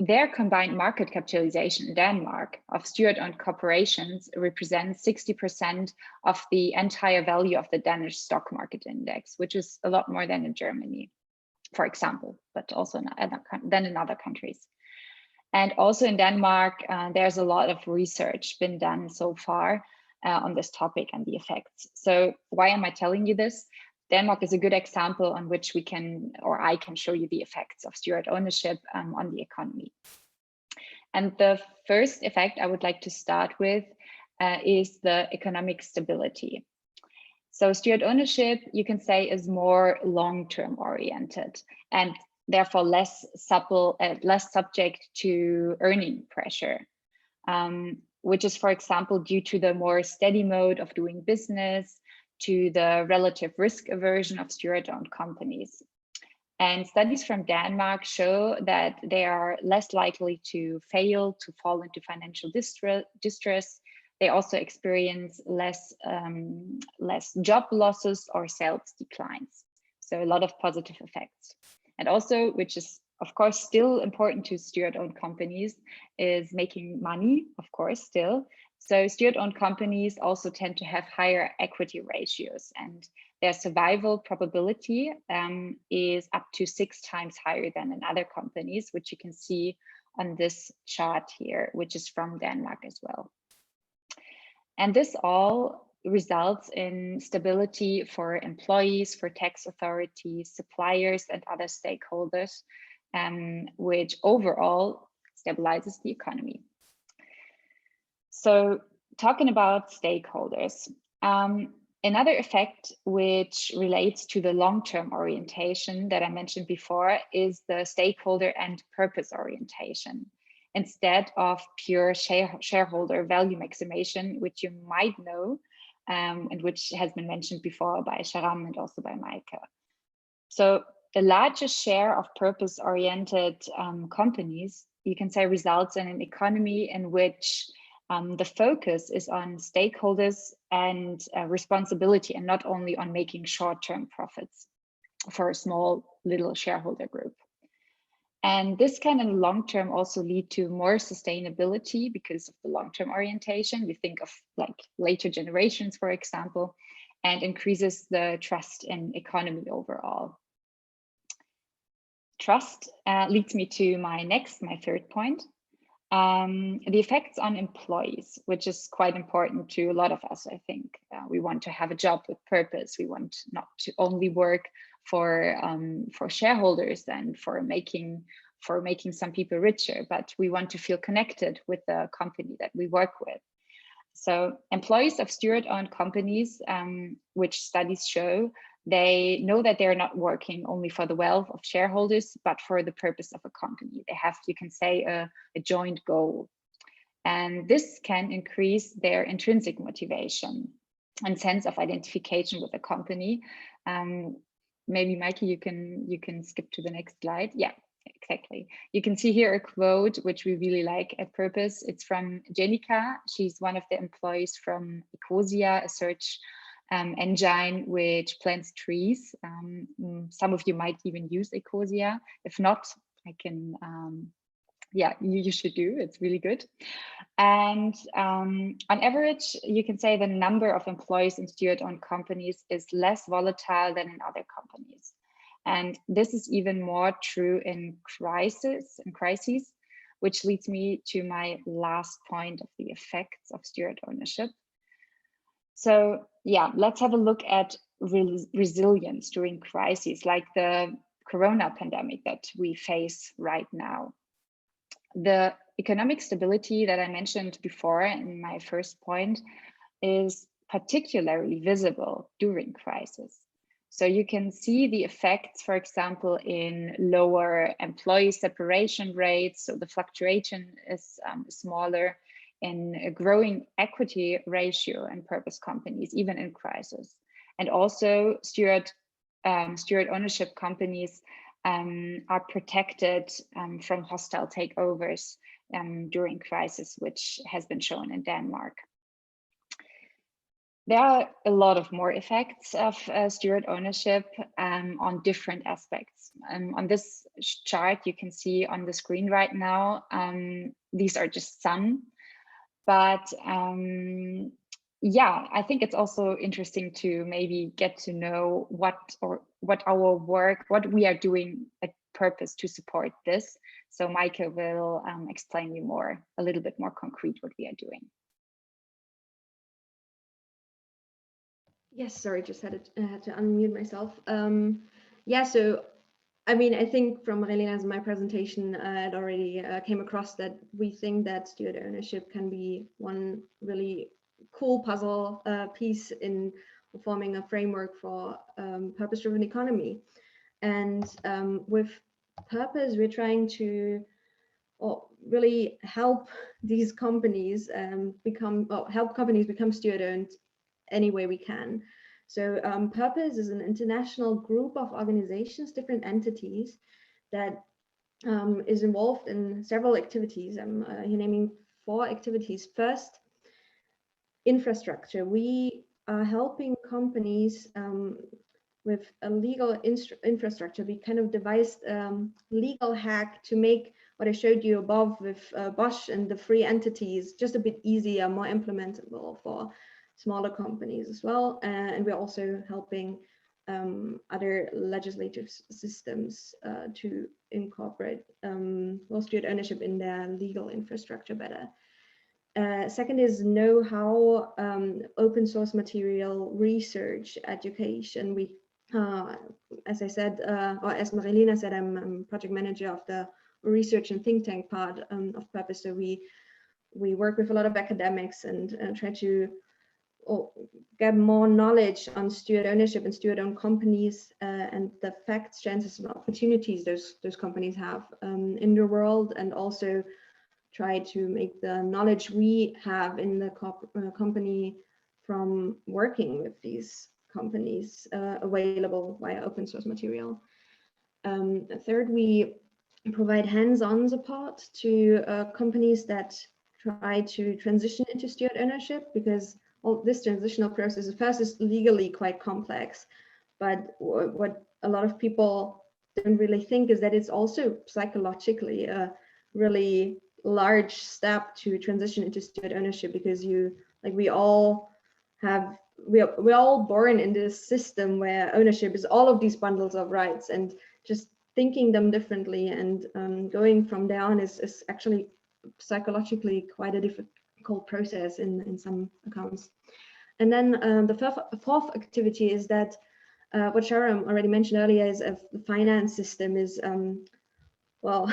their combined market capitalization in Denmark of steward-owned corporations represents 60% of the entire value of the Danish stock market index, which is a lot more than in Germany, for example, but also than in other countries. And also in Denmark, there's a lot of research been done so far on this topic and the effects. So why am I telling you this? Denmark is a good example on which we can, or I can show you the effects of steward ownership on the economy. And the first effect I would like to start with is the economic stability. So steward ownership, you can say, is more long-term oriented and therefore less subject to earning pressure, which is, for example, due to the more steady mode of doing business, to the relative risk aversion of steward-owned companies. And studies from Denmark show that they are less likely to fail, to fall into financial distress. They also experience less job losses or sales declines. So a lot of positive effects. And also, which is of course still important to steward-owned companies, is making money, of course, still. So steward-owned companies also tend to have higher equity ratios, and their survival probability is up to 6 times higher than in other companies, which you can see on this chart here, which is from Denmark as well. And this all results in stability for employees, for tax authorities, suppliers, and other stakeholders, which overall stabilizes the economy. So talking about stakeholders, another effect which relates to the long-term orientation that I mentioned before is the stakeholder and purpose orientation, instead of pure shareholder value maximization, which you might know, and which has been mentioned before by Sharam and also by Maike. So the largest share of purpose-oriented companies, you can say, results in an economy in which the focus is on stakeholders and responsibility, and not only on making short-term profits for a small little shareholder group. And this can in the long term also lead to more sustainability because of the long-term orientation. We think of like later generations, for example, and increases the trust in economy overall. Trust leads me to my third point. The effects on employees, which is quite important to a lot of us, I think. We want to have a job with purpose. We want not to only work for shareholders and for making some people richer, but we want to feel connected with the company that we work with. So employees of steward-owned companies, which studies show, they know that they're not working only for the wealth of shareholders, but for the purpose of a company. They have, you can say, a joint goal. And this can increase their intrinsic motivation and sense of identification with the company. Maybe Maike, you can skip to the next slide. Yeah, exactly. You can see here a quote which we really like at Purpose. It's from Jenica. She's one of the employees from Ecosia, a search engine which plants trees. Some of you might even use Ecosia. If not, I can, yeah, you should do, it's really good. And on average, you can say the number of employees in steward-owned companies is less volatile than in other companies. And this is even more true in crises, which leads me to my last point of the effects of steward ownership. So yeah, let's have a look at resilience during crises like the Corona pandemic that we face right now. The economic stability that I mentioned before in my first point is particularly visible during crisis. So you can see the effects, for example, in lower employee separation rates. So the fluctuation is smaller, in a growing equity ratio in purpose companies, even in crisis. And also steward ownership companies are protected from hostile takeovers during crisis, which has been shown in Denmark. There are a lot of more effects of steward ownership on different aspects. On this chart, you can see on the screen right now, these are just some, but yeah, I think it's also interesting to maybe get to know what our work, what we are doing at Purpose to support this. So Maike will explain you more, a little bit more concrete what we are doing. Yes, sorry, just had to unmute myself. Yeah, so I mean, I think from Marelena's and my presentation, it already came across that we think that steward ownership can be one really cool puzzle piece in forming a framework for purpose-driven economy. And with Purpose, we're trying to really help these companies help companies become steward-owned any way we can. So Purpose is an international group of organizations, different entities that is involved in several activities. I'm here naming 4 activities. First, infrastructure. We are helping companies with a legal infrastructure. We kind of devised legal hack to make what I showed you above with Bosch and the free entities just a bit easier, more implementable for smaller companies as well. And we're also helping other legislative systems to incorporate steward ownership in their legal infrastructure better. Second is know-how, open source material, research, education. We, as I said, or as Marilena said, I'm project manager of the research and think tank part of Purpose. So we work with a lot of academics and try to get more knowledge on steward ownership and steward-owned companies and the facts, chances, and opportunities those companies have in the world, and also try to make the knowledge we have in the company from working with these companies available via open source material. Third, we provide hands-on support to companies that try to transition into steward ownership, because this transitional process at first is legally quite complex, but what a lot of people don't really think is that it's also psychologically a really large step to transition into steward ownership, because we're all born in this system where ownership is all of these bundles of rights, and just thinking them differently and going from there on is actually psychologically quite a difficult process in some accounts. And then the fourth activity is that what Sharam already mentioned earlier is the finance system is well,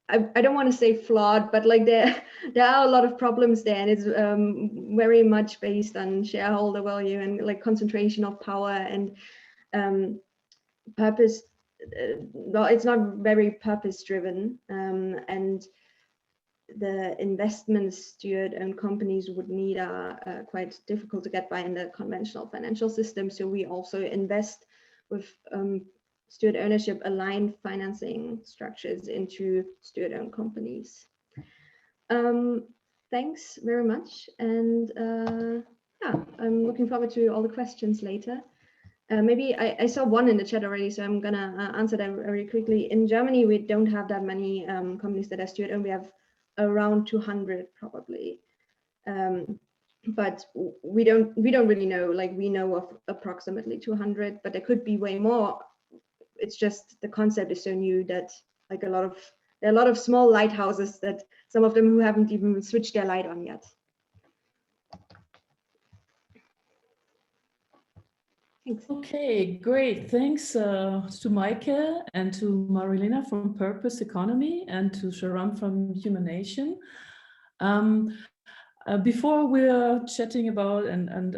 I don't want to say flawed, but like there are a lot of problems there, and it's very much based on shareholder value and like concentration of power and purpose. Well, it's not very purpose driven, and the investments steward-owned companies would need are quite difficult to get by in the conventional financial system. So we also invest with steward ownership aligned financing structures into steward-owned companies. Thanks very much, and yeah, I'm looking forward to all the questions later. Maybe I saw one in the chat already, so I'm gonna answer that very quickly. In Germany, we don't have that many companies that are steward-owned. We have around 200 probably, but we don't really know. Like, we know of approximately 200, but there could be way more. It's just the concept is so new that like there are a lot of small lighthouses, that some of them who haven't even switched their light on yet. Thanks. Okay, great. Thanks to Maike and to Marilena from Purpose Economy and to Sharam from HUMANNATION. Before we're chatting about and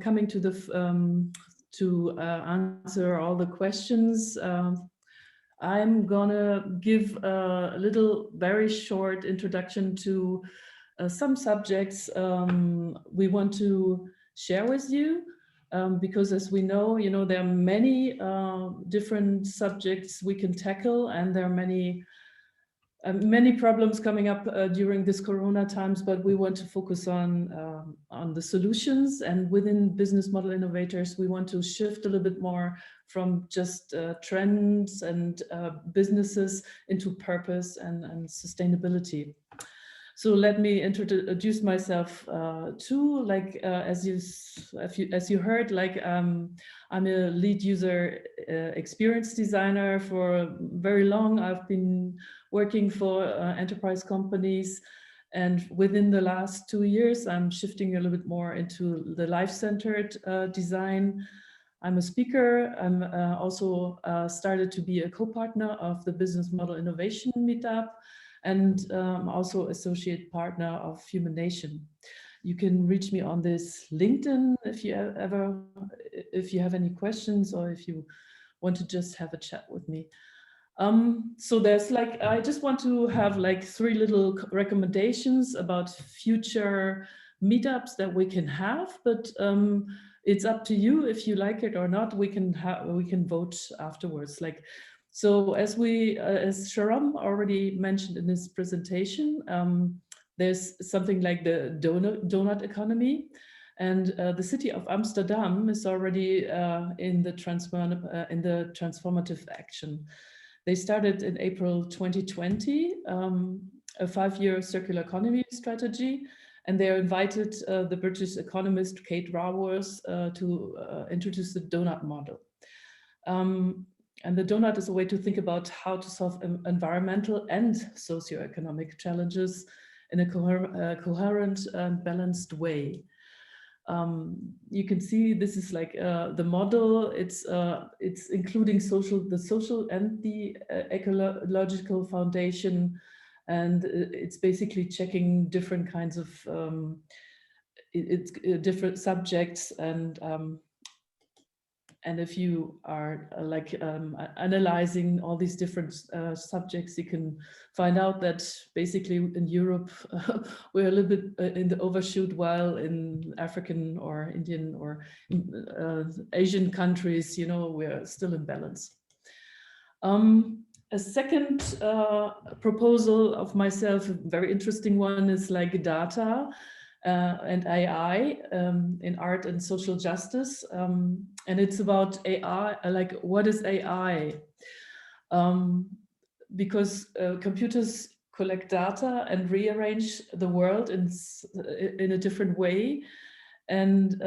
coming to the answer all the questions, I'm gonna give a little very short introduction to some subjects we want to share with you. because as we know, there are many different subjects we can tackle, and there are many problems coming up during this Corona times, but we want to focus on the solutions. And within Business Model Innovators, we want to shift a little bit more from just trends and businesses into purpose and sustainability. So let me introduce myself too. Like as you heard, like I'm a lead user experience designer for very long. I've been working for enterprise companies, and within the last 2 years, I'm shifting a little bit more into the life-centered design. I'm a speaker. I'm also started to be a co-partner of the Business Model Innovation Meetup, and also associate partner of HUMANNATION. You can reach me on this LinkedIn if you have any questions, or if you want to just have a chat with me. So there's like, I just want to have like 3 little recommendations about future meetups that we can have, but it's up to you if you like it or not. We can vote afterwards. Like, so as Sharam already mentioned in his presentation, there's something like the donut economy, and the city of Amsterdam is already in the transformative action. They started in April 2020, a 5-year circular economy strategy, and they invited the British economist Kate Raworth to introduce the donut model. And the donut is a way to think about how to solve environmental and socioeconomic challenges in a coherent and balanced way. You can see this is like the model. It's including the social and the ecological foundation, and it's basically checking different kinds of different subjects, and if you are analyzing all these different subjects, you can find out that basically in Europe, we're a little bit in the overshoot, while in African or Indian or Asian countries, we're still in balance. A second proposal of myself, a very interesting one, is like data and AI in art and social justice. And it's about AI, like what is AI? Because computers collect data and rearrange the world in a different way. And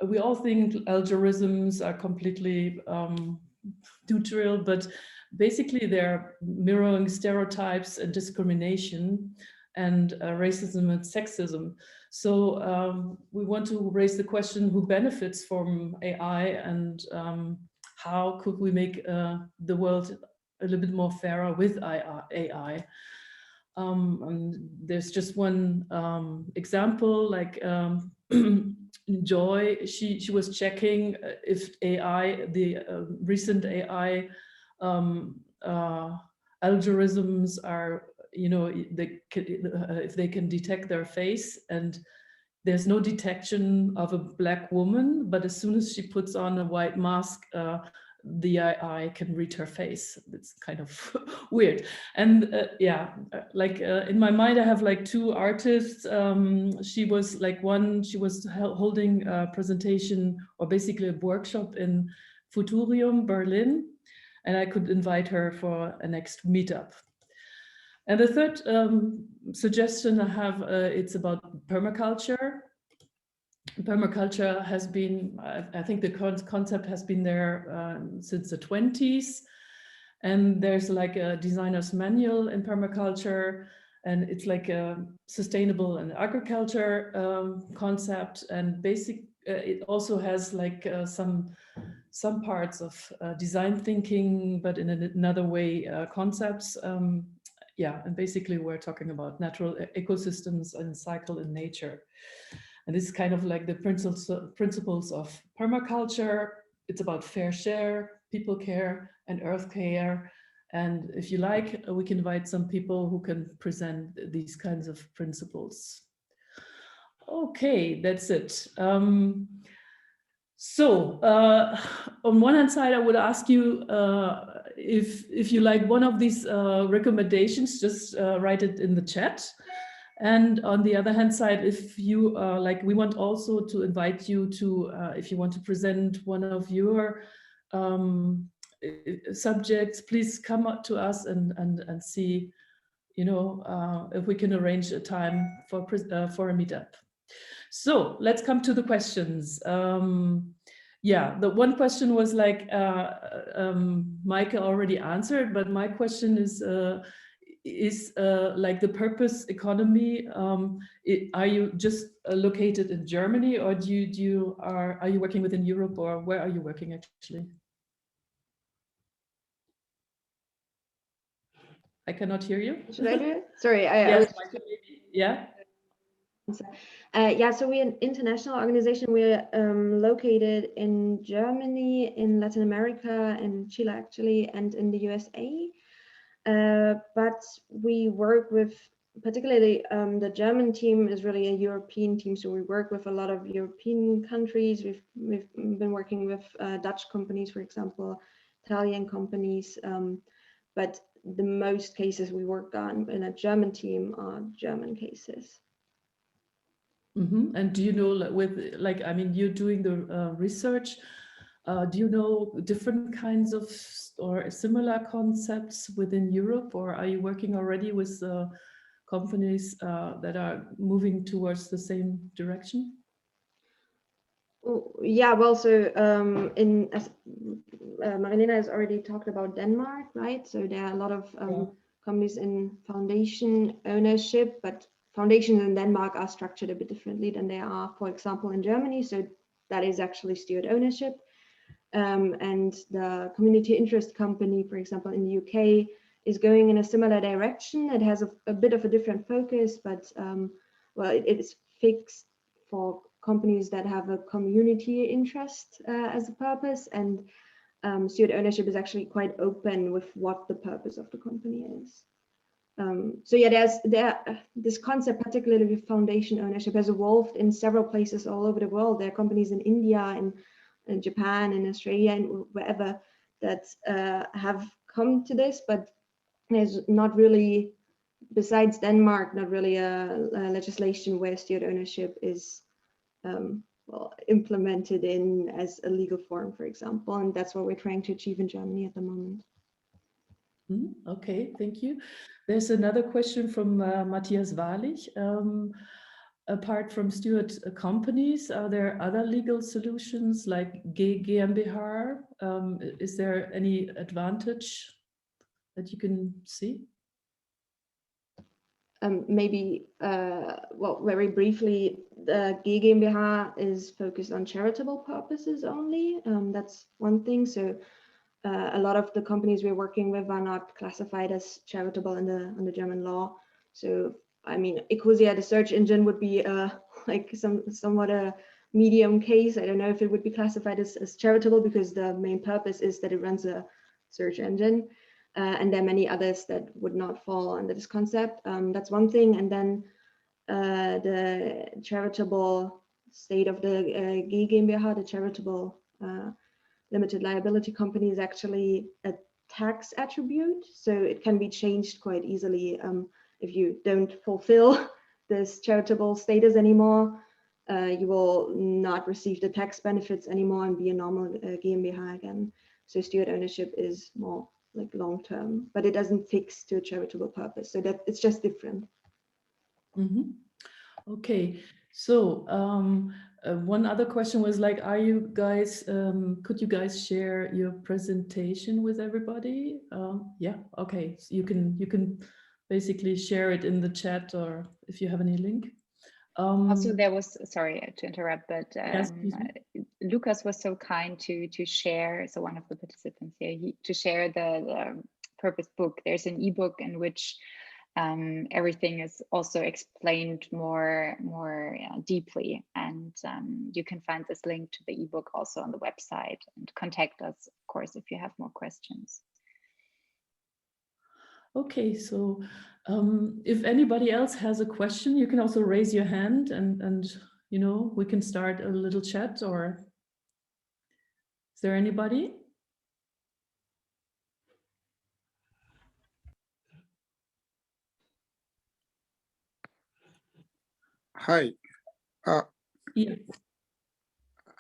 we all think algorithms are completely neutral, but basically they're mirroring stereotypes and discrimination and racism and sexism. So we want to raise the question, who benefits from AI, and how could we make the world a little bit more fairer with AI? And there's just one example, like Joy, she was checking if AI, the recent AI algorithms are, if they can detect their face, and there's no detection of a black woman, but as soon as she puts on a white mask, the AI can read her face. It's kind of weird. And in my mind, I have like 2 artists. She was holding a presentation, or basically a workshop in Futurium, Berlin, and I could invite her for a next meetup. And the third suggestion I have, it's about permaculture. Permaculture has been, I think the concept has been there since the 20s. And there's like a designer's manual in permaculture, and it's like a sustainable and agriculture concept. And it also has like some parts of design thinking, but in another way, concepts. And basically we're talking about natural ecosystems and cycle in nature. And this is kind of like the principles of permaculture. It's about fair share, people care, and earth care. And if you like, we can invite some people who can present these kinds of principles. Okay, that's it. So on one hand side, I would ask you if you like one of these recommendations, just write it in the chat. And on the other hand side, if you like, we want also to invite you to, if you want to present one of your subjects, please come up to us and see, you know, if we can arrange a time for a meetup. So let's come to the questions. Yeah, the one question was like, Michael already answered, but my question is like the purpose economy, are you just located in Germany, or are you working within Europe, or where are you working actually? I cannot hear you. Should I do it? Sorry, Yes, I was. Michael, maybe. Yeah. Yeah, so we're an international organization. We're located in Germany, in Latin America, in Chile actually, and in the USA. But we work with, particularly the German team is really a European team. So we work with a lot of European countries. We've been working with Dutch companies, for example, Italian companies. But the most cases we work on in a German team are German cases. Mm-hmm. And do you know, with like, I mean, you're doing the research. Do you know different kinds of or similar concepts within Europe, or are you working already with companies that are moving towards the same direction? Yeah, well, so as Marilena has already talked about Denmark, right? So there are a lot of companies in foundation ownership, but foundations in Denmark are structured a bit differently than they are, for example, in Germany. So that is actually steward ownership. And the community interest company, for example, in the UK, is going in a similar direction. It has a bit of a different focus, but well, it is fixed for companies that have a community interest as a purpose, and steward ownership is actually quite open with what the purpose of the company is. So yeah, this concept, particularly with foundation ownership, has evolved in several places all over the world. There are companies in India, in Japan, in Australia, and wherever that have come to this, but there's not really, besides Denmark, not really a legislation where steward ownership is well, implemented in as a legal form, for example, and that's what we're trying to achieve in Germany at the moment. Okay, thank you. There's another question from Matthias Wahrlich. Apart from steward companies, are there other legal solutions like GmbH? Is there any advantage that you can see? Maybe, well, very briefly, the GmbH is focused on charitable purposes only. That's one thing. So a lot of the companies we're working with are not classified as charitable in the German law. So I mean, Ecosia, the search engine, would be like somewhat a medium case. I don't know if it would be classified as charitable, because the main purpose is that it runs a search engine. And there are many others that would not fall under this concept. That's one thing. And then the charitable state of the GmbH, the charitable limited liability company, is actually a tax attribute. So it can be changed quite easily if you don't fulfill this charitable status anymore. You will not receive the tax benefits anymore and be a normal GmbH again. So steward ownership is more like long term, but it doesn't fix to a charitable purpose. So that it's just different. Mm-hmm. Okay, so one other question was like, are you guys, could you guys share your presentation with everybody? Yeah, okay, so you can basically share it in the chat, or if you have any link. Also, there was, sorry to interrupt, but yes, Lucas was so kind to share, so one of the participants here, to share the purpose book. There's an ebook in which everything is also explained more deeply, and you can find this link to the ebook also on the website, and contact us, of course, if you have more questions. Okay, so if anybody else has a question, you can also raise your hand, and you know, we can start a little chat, or Is there anybody? Hi. Yeah.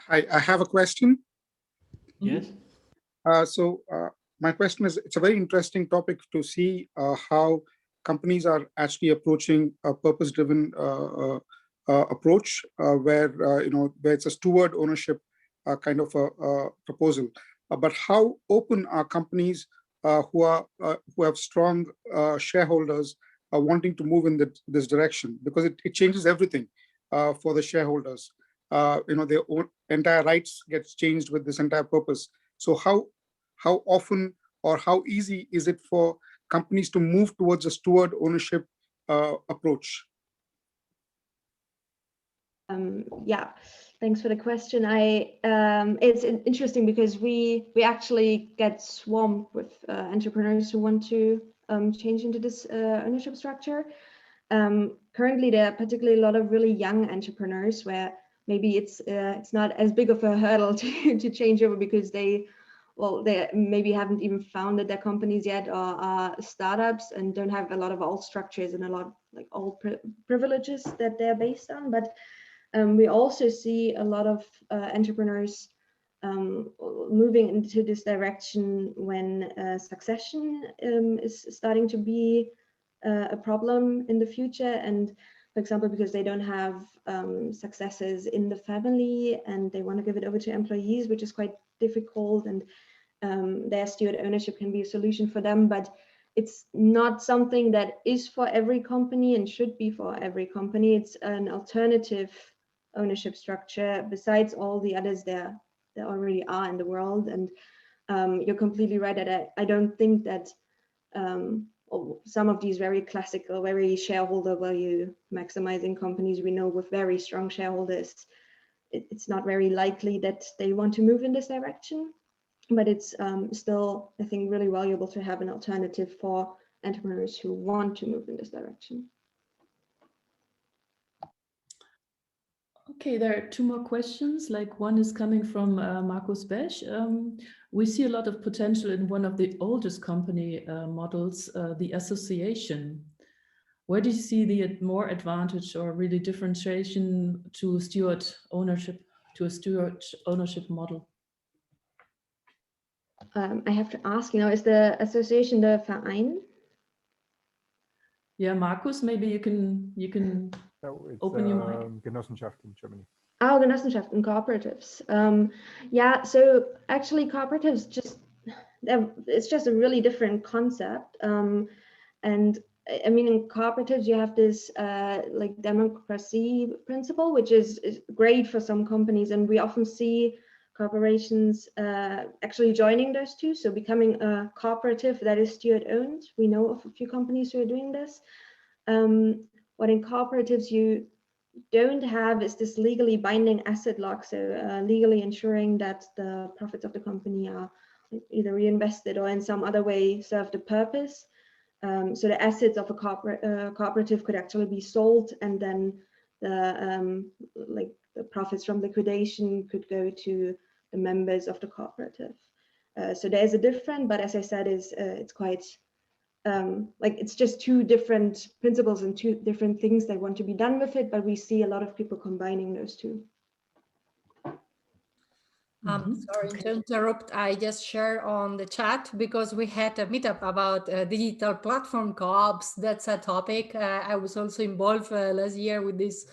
Hi, I have a question. Yes. My question is, it's a very interesting topic to see how companies are actually approaching a purpose-driven approach where where it's a steward ownership kind of a proposal. But how open are companies who have strong shareholders wanting to move in this direction? Because it changes everything for the shareholders. Their own entire rights gets changed with this entire purpose. So how often or how easy is it for companies to move towards a steward ownership approach? Yeah, thanks for the question. It's interesting because we actually get swamped with entrepreneurs who want to change into this ownership structure. Currently, there are particularly a lot of really young entrepreneurs where maybe it's not as big of a hurdle to change over because they maybe haven't even founded their companies yet, or are startups and don't have a lot of old structures and a lot of like old privileges that they're based on. But we also see a lot of entrepreneurs moving into this direction when succession is starting to be a problem in the future. And for example, because they don't have successors in the family and they want to give it over to employees, which is quite difficult, and their steward ownership can be a solution for them, but it's not something that is for every company and should be for every company. It's an alternative ownership structure besides all the others there already are in the world. And you're completely right that I don't think that some of these very classical, very shareholder value maximizing companies we know with very strong shareholders, it's not very likely that they want to move in this direction. But it's still, I think, really valuable to have an alternative for entrepreneurs who want to move in this direction. Okay, there are two more questions. Like one is coming from Markus Besch. We see a lot of potential in one of the oldest company models, the association. Where do you see the more advantage or really differentiation to steward ownership, to a steward ownership model? I have to ask, is the association the Verein? Yeah, Markus, maybe you can open your mic. Genossenschaft in Germany. Oh, Genossenschaft and cooperatives. Yeah, so actually cooperatives it's just a really different concept. And I mean, in cooperatives, you have this like democracy principle, which is great for some companies. And we often see corporations actually joining those two. So becoming a cooperative that is steward owned. We know of a few companies who are doing this. What in cooperatives you don't have is this legally binding asset lock. So legally ensuring that the profits of the company are either reinvested or in some other way serve the purpose. So the assets of a cooperative could actually be sold, and then the profits from liquidation could go to the members of the cooperative. So there's a difference, but as I said, it's quite it's just two different principles and two different things that want to be done with it, but we see a lot of people combining those two. Sorry to interrupt. I just share on the chat because we had a meetup about digital platform co-ops. That's a topic. I was also involved last year with this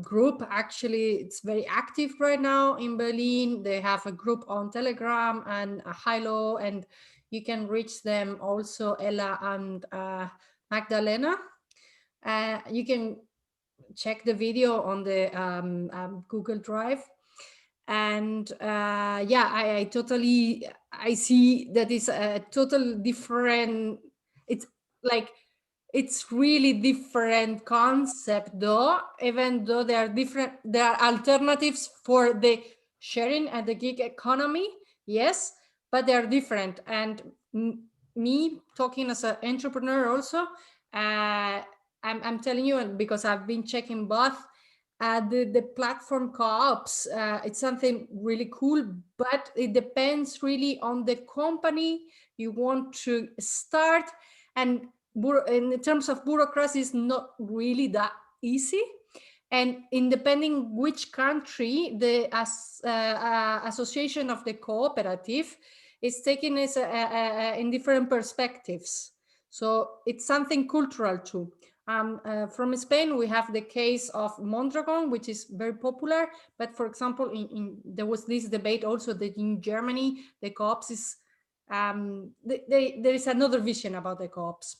group. Actually, it's very active right now in Berlin. They have a group on Telegram and Hilo, and you can reach them also, Ella and Magdalena. You can check the video on the Google Drive. And yeah, I see that it's a total different, it's really different concept though, even though there are alternatives for the sharing and the gig economy, yes, but they're different. And me talking as an entrepreneur also, I'm telling you, because I've been checking both, the platform co-ops, it's something really cool, but it depends really on the company you want to start. And in terms of bureaucracy, it's not really that easy. And in depending which country, the association of the cooperative is taking this in different perspectives. So it's something cultural too. From Spain, we have the case of Mondragon, which is very popular. But for example, there was this debate also that in Germany, the co-ops is, there is another vision about the co-ops.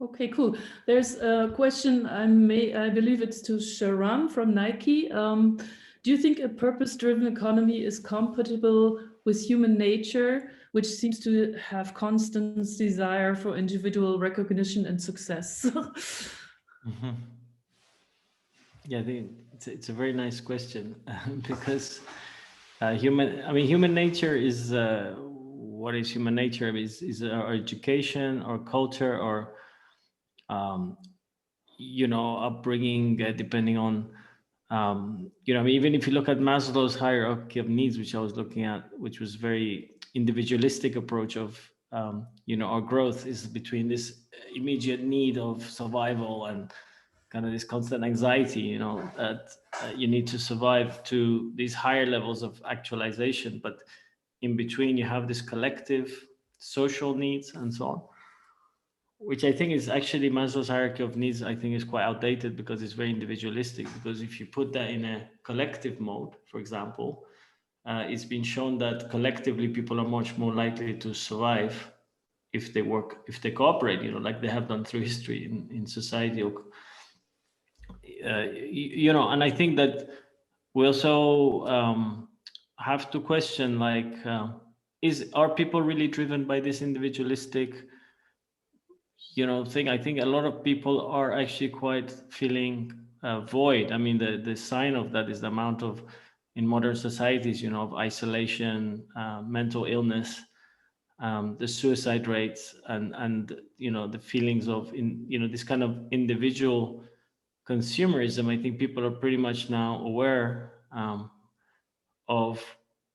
Okay, cool. There's a question, I believe it's to Sharam from Nike. Do you think a purpose-driven economy is compatible with human nature, which seems to have constant desire for individual recognition and success? Mm-hmm. Yeah, I think it's a very nice question because human nature is what is human nature? Is our education, our culture, or upbringing, depending on even if you look at Maslow's hierarchy of needs, which I was looking at, which was very individualistic approach of our growth is between this immediate need of survival and kind of this constant anxiety, that you need to survive, to these higher levels of actualization. But in between, you have this collective social needs and so on, which I think is actually Maslow's hierarchy of needs, I think is quite outdated because it's very individualistic. Because if you put that in a collective mode, for example, it's been shown that collectively people are much more likely to survive if they work, if they cooperate, like they have done through history in society. And I think that we also have to question, like, are people really driven by this individualistic thing? I think a lot of people are actually quite feeling void. I mean, the sign of that is the amount of, in modern societies, of isolation, mental illness, the suicide rates, and the feelings of this kind of individual consumerism. I think people are pretty much now aware of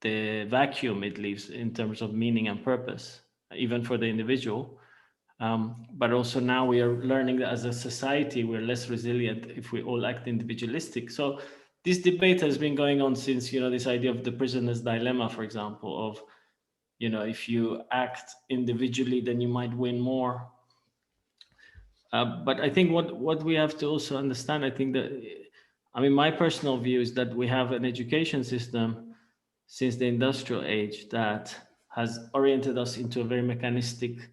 the vacuum it leaves in terms of meaning and purpose, even for the individual. But also now we are learning that as a society, we're less resilient if we all act individualistic. So this debate has been going on since, this idea of the prisoner's dilemma, for example, of, if you act individually, then you might win more. But I think what we have to also understand, I think that, my personal view is that we have an education system since the industrial age that has oriented us into a very mechanistic,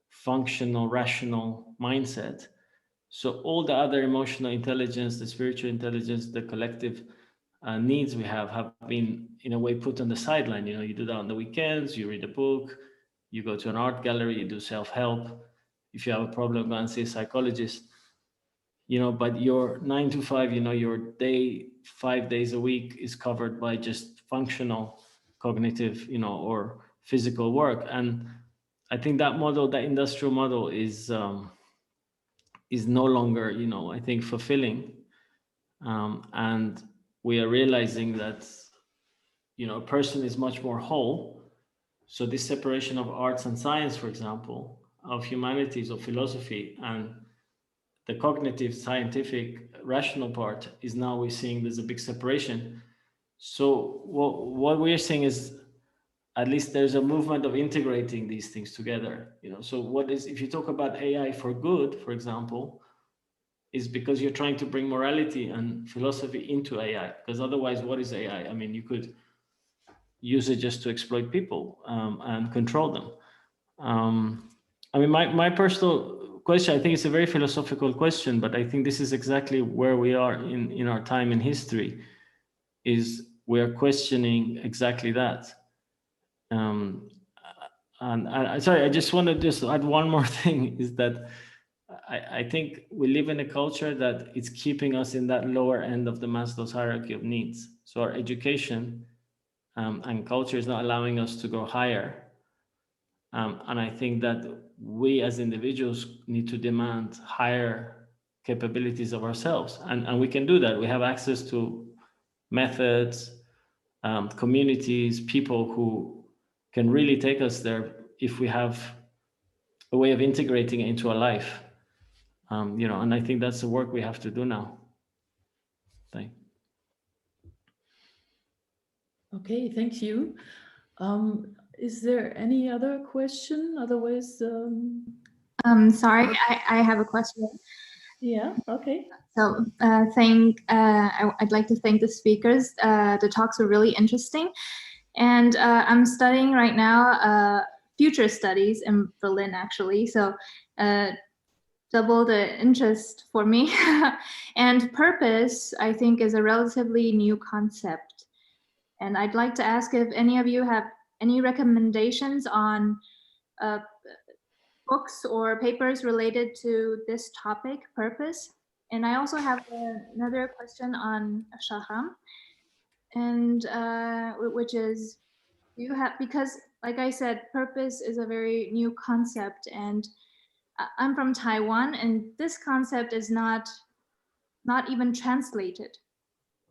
functional, rational mindset. So all the other emotional intelligence, the spiritual intelligence, the collective needs we have been in a way put on the sideline. You do that on the weekends, you read a book, you go to an art gallery, you do self-help. If you have a problem, go and see a psychologist. But your 9 to 5, your day, 5 days a week is covered by just functional, cognitive, or physical work. And I think that model, that industrial model, is no longer, I think, fulfilling. And we are realizing that, a person is much more whole. So this separation of arts and science, for example, of humanities, of philosophy, and the cognitive, scientific, rational part is now we're seeing there's a big separation. So what we're seeing is, at least there's a movement of integrating these things together. So if you talk about AI for good, for example, is because you're trying to bring morality and philosophy into AI. Because otherwise, what is AI? I mean, you could use it just to exploit people and control them. My personal question, I think it's a very philosophical question, but I think this is exactly where we are in our time in history, is we are questioning exactly that. Sorry, I just want to add one more thing, is that I think we live in a culture that it's keeping us in that lower end of the Maslow's hierarchy of needs. So our education and culture is not allowing us to go higher. And I think that we as individuals need to demand higher capabilities of ourselves. And we can do that. We have access to methods, communities, people who can really take us there if we have a way of integrating it into our life. And I think that's the work we have to do now. Thank. Okay, thank you. Is there any other question? Otherwise, sorry, I have a question. Yeah, okay. So I'd like to thank the speakers. The talks were really interesting. And I'm studying right now future studies in Berlin, actually. So double the interest for me. And purpose, I think, is a relatively new concept. And I'd like to ask if any of you have any recommendations on books or papers related to this topic, purpose. And I also have another question on Sharam, and which is, you have, because like I said, purpose is a very new concept, and I'm from Taiwan, and this concept is not even translated,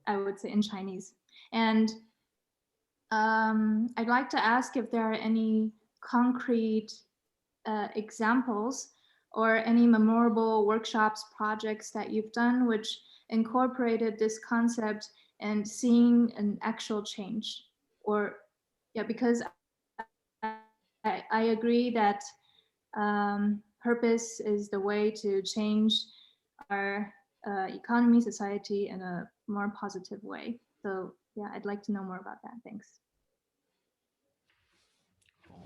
I would say, in Chinese. And I'd like to ask if there are any concrete examples or any memorable workshops, projects that you've done which incorporated this concept and seeing an actual change. Or yeah, because I agree that purpose is the way to change our economy, society in a more positive way. So yeah, I'd like to know more about that. Thanks.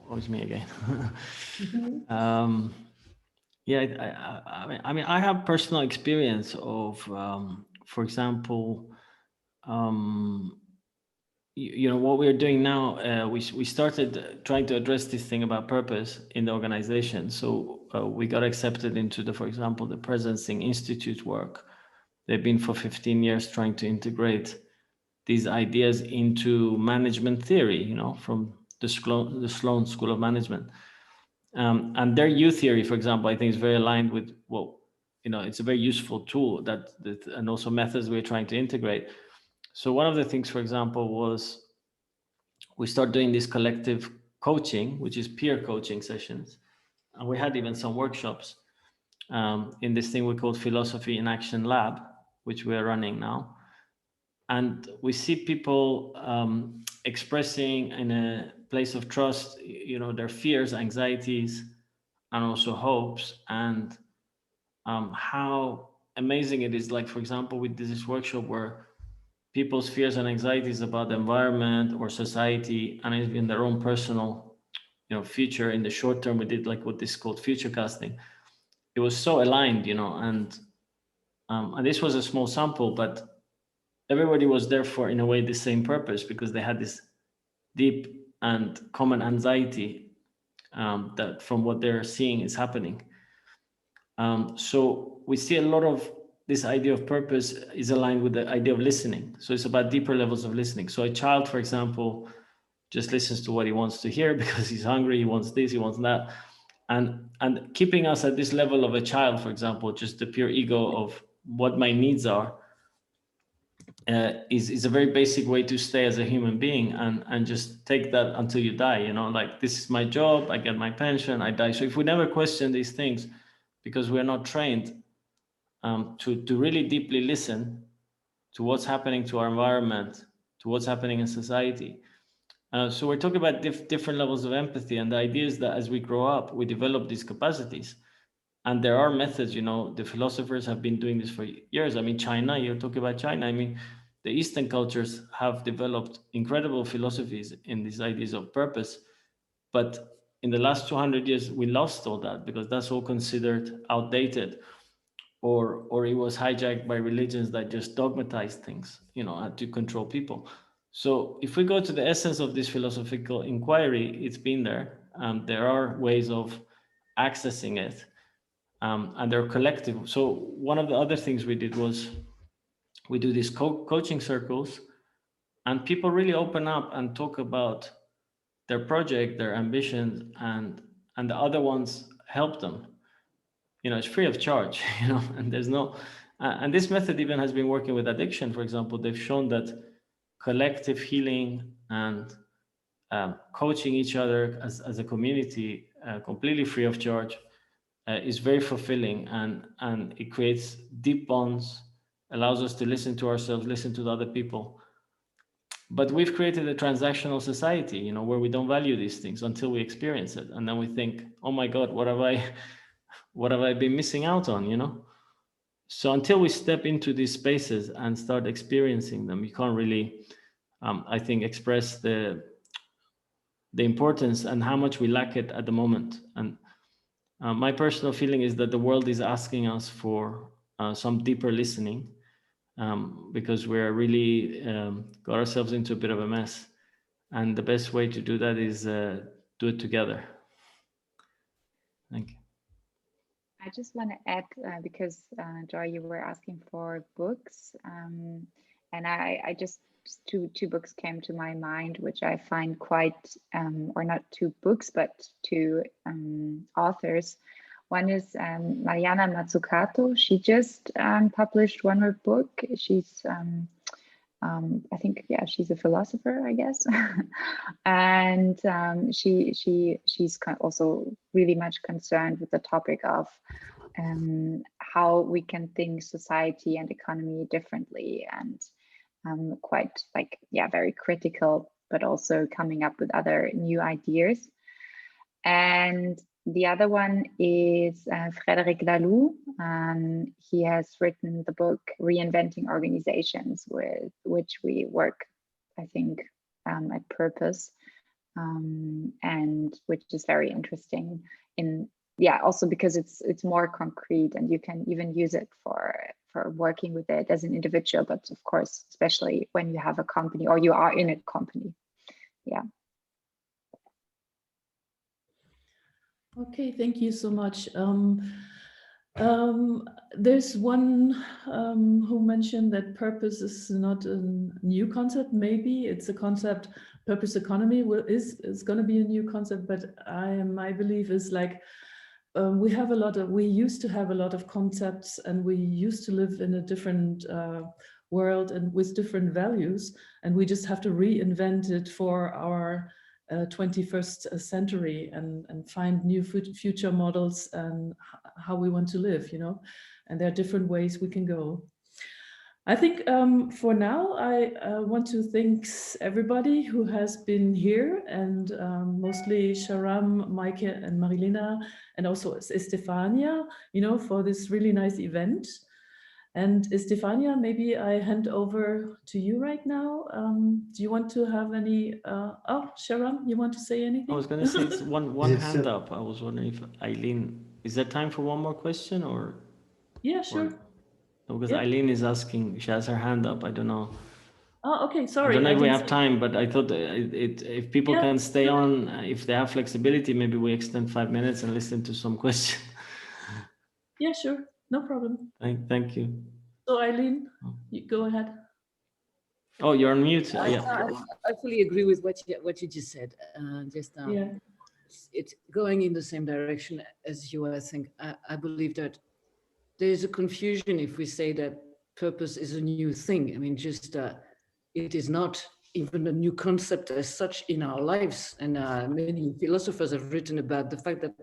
Oh, it's me again. Mhm. Yeah, I mean, I have personal experience of, for example, what we're doing now. We started trying to address this thing about purpose in the organization. So we got accepted into for example, the Presencing Institute work. They've been for 15 years trying to integrate these ideas into management theory, from the Sloan School of Management. And their U theory, for example, I think is very aligned with it's a very useful tool and also methods we're trying to integrate. So one of the things, for example, was we start doing this collective coaching, which is peer coaching sessions. And we had even some workshops in this thing we call Philosophy in Action Lab, which we're running now. And we see people expressing in a place of trust, their fears, anxieties, and also hopes, and how amazing it is. Like, for example, we did this workshop where people's fears and anxieties about the environment or society and even their own personal, future in the short term, we did like what is called future casting. It was so aligned, and this was a small sample, but everybody was there for, in a way, the same purpose, because they had this deep and common anxiety that from what they're seeing is happening. So we see a lot of this idea of purpose is aligned with the idea of listening. So it's about deeper levels of listening. So a child, for example, just listens to what he wants to hear because he's hungry, he wants this, he wants that. And keeping us at this level of a child, for example, just the pure ego of what my needs are, is a very basic way to stay as a human being, and just take that until you die, like, this is my job, I get my pension, I die. So if we never question these things, because we're not trained to really deeply listen to what's happening to our environment, to what's happening in society. So we're talking about different levels of empathy, and the idea is that as we grow up, we develop these capacities. And there are methods, the philosophers have been doing this for years. I mean, China, you're talking about China. I mean, the Eastern cultures have developed incredible philosophies in these ideas of purpose. But in the last 200 years, we lost all that because that's all considered outdated, or it was hijacked by religions that just dogmatized things, to control people. So if we go to the essence of this philosophical inquiry, it's been there. There are ways of accessing it. And they're collective. So one of the other things we did was we do these coaching circles, and people really open up and talk about their project, their ambitions, and the other ones help them. it's free of charge, and there's no, and this method even has been working with addiction. For example, they've shown that collective healing and coaching each other as a community, completely free of charge, is very fulfilling, and it creates deep bonds, allows us to listen to ourselves, listen to the other people. But we've created a transactional society, where we don't value these things until we experience it, and then we think, oh my God, what have I been missing out on? So until we step into these spaces and start experiencing them, you can't really, I think, express the importance and how much we lack it at the moment. And my personal feeling is that the world is asking us for some deeper listening, because we're really got ourselves into a bit of a mess. And the best way to do that is do it together. Thank you. I just want to add, because Joy, you were asking for books, and I just two books came to my mind, which I find quite, or not two books, but two authors. One is Mariana Mazzucato. She just published one more book. She's, I think, yeah, she's a philosopher, I guess, and she's also really much concerned with the topic of how we can think society and economy differently, and quite very critical, but also coming up with other new ideas. And the other one is Frédéric Laloux. He has written the book Reinventing Organizations, with which we work, I think, at Purpose, and which is very interesting also because it's more concrete, and you can even use it for working with it as an individual, but of course, especially when you have a company or you are in a company. Yeah. Okay, thank you so much. There's one who mentioned that purpose is not a new concept. Maybe it's a concept. Purpose economy is going to be a new concept, but my belief is we used to have a lot of concepts, and we used to live in a different world and with different values, and we just have to reinvent it for our 21st century and find new future models and how we want to live, and there are different ways we can go. I think for now, I want to thank everybody who has been here, and mostly Sharam, Maike, and Marilena, and also Estefania, for this really nice event. And Estefania, maybe I hand over to you right now. Do you want to have any, Sharam, you want to say anything? I was going to say it's one hand up. I was wondering if Eileen, is there time for one more question or? Yeah, sure. Because Eileen is asking, she has her hand up. I don't know. Oh, okay, sorry. I don't know if we have time, but I thought if people can stay on, if they have flexibility, maybe we extend 5 minutes and listen to some questions. Yeah, sure. No problem. Thank you. So Eileen, you go ahead. Oh, you're on mute. I fully agree with what you just said. It's going in the same direction as you. I think I believe that there is a confusion if we say that purpose is a new thing. I mean, just it is not even a new concept as such in our lives. And many philosophers have written about the fact that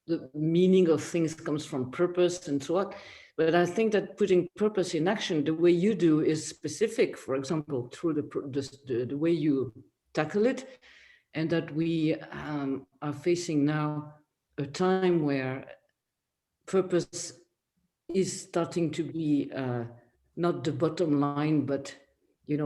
the meaning of things comes from purpose and so on. But I think that putting purpose in action the way you do is specific, for example, through the way you tackle it, and that we are facing now a time where purpose is starting to be not the bottom line, but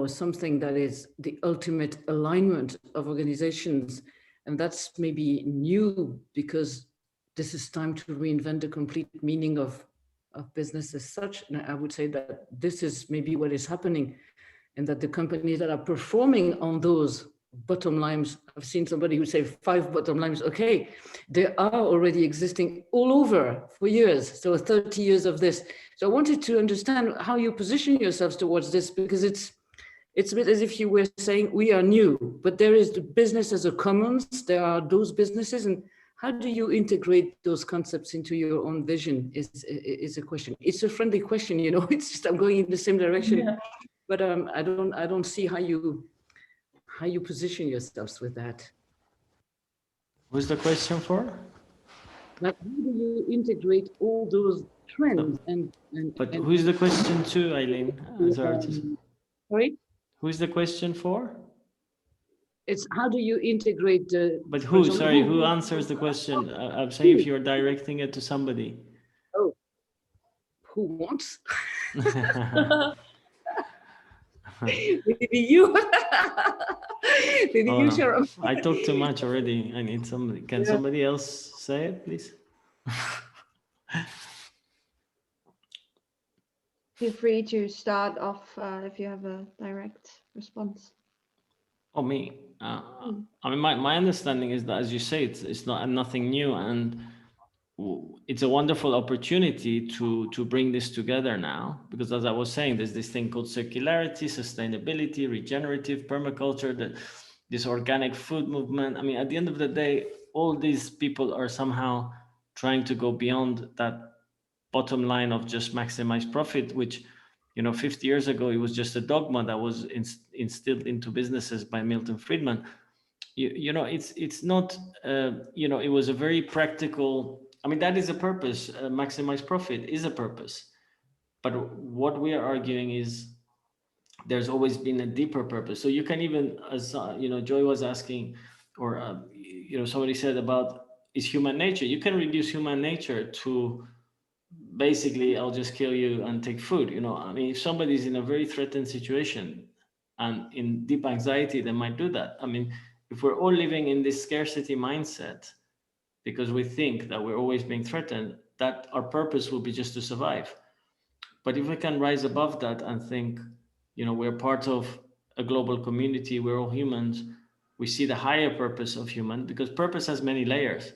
something that is the ultimate alignment of organizations. And that's maybe new because this is time to reinvent the complete meaning of business as such. And I would say that this is maybe what is happening, and that the companies that are performing on those bottom lines, I've seen somebody who say 5 bottom lines, okay, they are already existing all over for years. So 30 years of this. So I wanted to understand how you position yourselves towards this, because it's a bit as if you were saying we are new, but there is the business as a commons, there are those businesses, and how do you integrate those concepts into your own vision is a question. It's a friendly question, you know, it's just I'm going in the same direction, Yeah. but I don't see how you position yourselves with that. Who's the question for? Like, how do you integrate all those trends But who's the question to, Eileen? Sorry? Who's the question for? It's how do you integrate the... But who, sorry, who answers the question? I'm saying if you're directing it to somebody. Oh, who wants? Maybe you. Maybe you, Sharam. I talked too much already. I need somebody. Can somebody else say it, please? Feel free to start off if you have a direct response. Oh, me. I mean, my understanding is that, as you say, it's nothing new, and it's a wonderful opportunity to bring this together now, because as I was saying, there's this thing called circularity, sustainability, regenerative, permaculture, this organic food movement. I mean, at the end of the day, all these people are somehow trying to go beyond that bottom line of just maximize profit, which, you know, 50 years ago, it was just a dogma that was instilled into businesses by Milton Friedman. You know, it's not, you know, it was a very practical, I mean, that is a purpose. Maximize profit is a purpose. But what we are arguing is there's always been a deeper purpose. So you can even, as you know, Joy was asking, or, you know, somebody said about, is human nature? You can reduce human nature to basically, I'll just kill you and take food. You know, I mean, if somebody's in a very threatened situation and in deep anxiety, they might do that. I mean, if we're all living in this scarcity mindset because we think that we're always being threatened, that our purpose will be just to survive. But if we can rise above that and think, you know, we're part of a global community, we're all humans, we see the higher purpose of human, because purpose has many layers.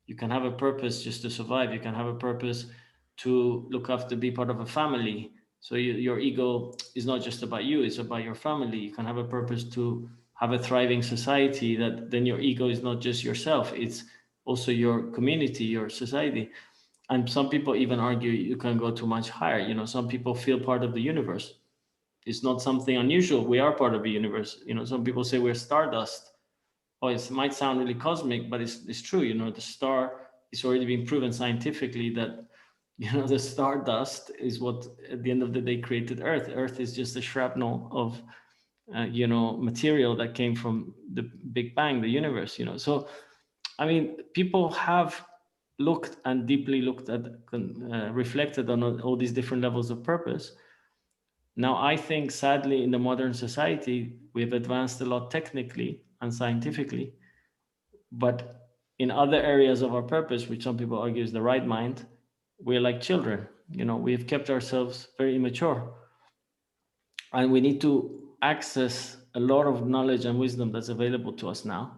You can have a purpose just to survive. You can have a purpose to look after, be part of a family. So your ego is not just about you, it's about your family. You can have a purpose to have a thriving society, that then your ego is not just yourself, it's also your community, your society. And some people even argue you can go too much higher. You know, some people feel part of the universe. It's not something unusual. We are part of the universe. You know, some people say we're stardust. Oh, it might sound really cosmic, but it's true. You know, the star is already been proven scientifically that, you know, the stardust is what at the end of the day created Earth. Earth is just a shrapnel of, you know, material that came from the Big Bang, the universe, you know. So, I mean, people have looked and deeply looked at, reflected on all these different levels of purpose. Now, I think sadly in the modern society, we've advanced a lot technically and scientifically, but in other areas of our purpose, which some people argue is the right mind, we're like children. You know, we've kept ourselves very immature, and we need to access a lot of knowledge and wisdom that's available to us now.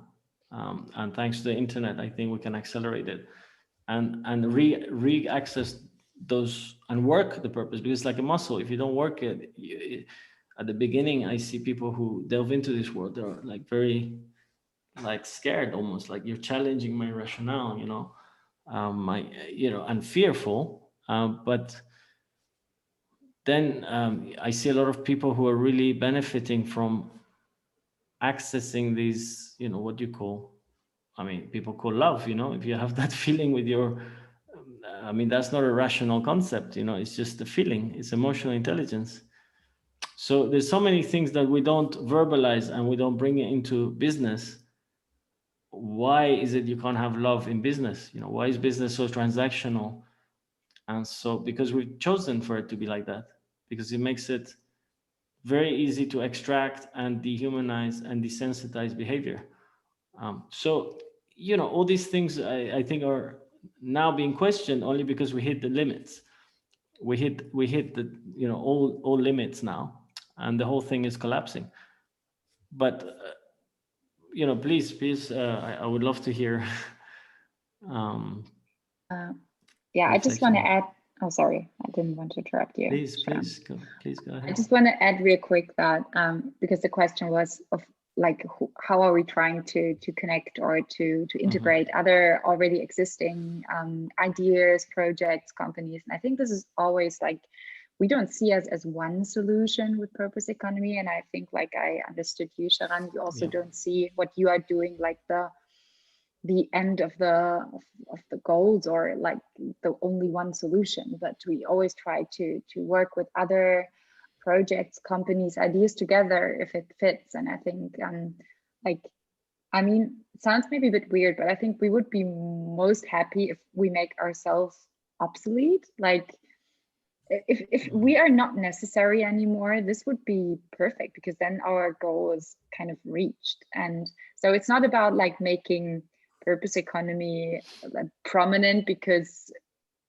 And thanks to the internet, I think we can accelerate it and re-access those and work the purpose, because it's like a muscle. If you don't work it, at the beginning, I see people who delve into this world, they're like very like scared, almost like you're challenging my rationale, you know, you know, and fearful. But then I see a lot of people who are really benefiting from accessing these, you know, what you call, I mean, people call love, you know, if you have that feeling with your, I mean, that's not a rational concept, you know, it's just a feeling, it's emotional intelligence. So there's so many things that we don't verbalize and we don't bring it into business. Why is it you can't have love in business? You know, why is business so transactional? And so, because we've chosen for it to be like that, because it makes it very easy to extract and dehumanize and desensitize behavior. So, you know, all these things I think are now being questioned only because we hit the limits. We hit the, you know, all limits now, and the whole thing is collapsing. But you know, please, I would love to hear. Yeah, I just want to add. Oh, sorry, I didn't want to interrupt you. Please go ahead. I just want to add real quick that because the question was of like how are we trying to connect or to integrate other already existing ideas, projects, companies. And I think this is always like, we don't see us as one solution with purpose economy. And I think, like I understood you, Sharan, you also don't see what you are doing like the end of the goals or like the only one solution, but we always try to work with other projects, companies, ideas together if it fits. And I think like, I mean, it sounds maybe a bit weird, but I think we would be most happy if we make ourselves obsolete. Like if we are not necessary anymore, this would be perfect, because then our goal is kind of reached. And so it's not about like making purpose economy prominent, because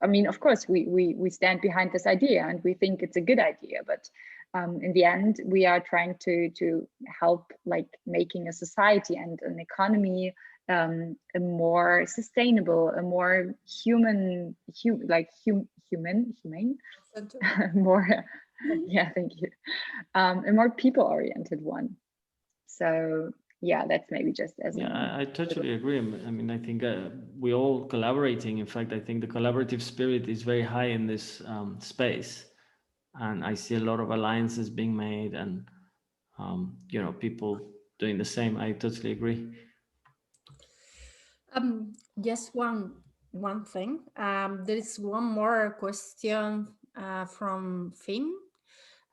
I mean, of course, we stand behind this idea and we think it's a good idea, but in the end, we are trying to help like making a society and an economy a more sustainable, a more humane, more, yeah, thank you, a more people-oriented one. So yeah, that's maybe just as I totally agree. I mean, I think we all collaborating. In fact, I think the collaborative spirit is very high in this space, and I see a lot of alliances being made, and you know, people doing the same. I totally agree. Just one thing. There is one more question from Finn.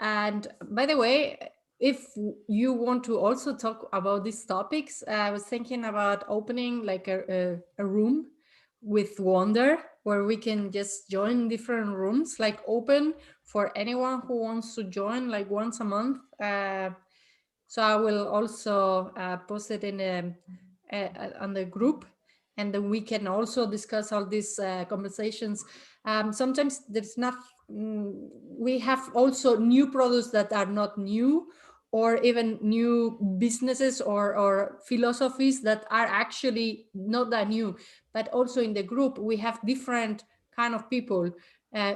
And by the way, if you want to also talk about these topics, I was thinking about opening like a room with Wonder, where we can just join different rooms, like open for anyone who wants to join, like once a month. So I will also post it in on the group, and then we can also discuss all these conversations. Sometimes there's not, we have also new products that are not new, or even new businesses or philosophies that are actually not that new. But also in the group, we have different kind of people.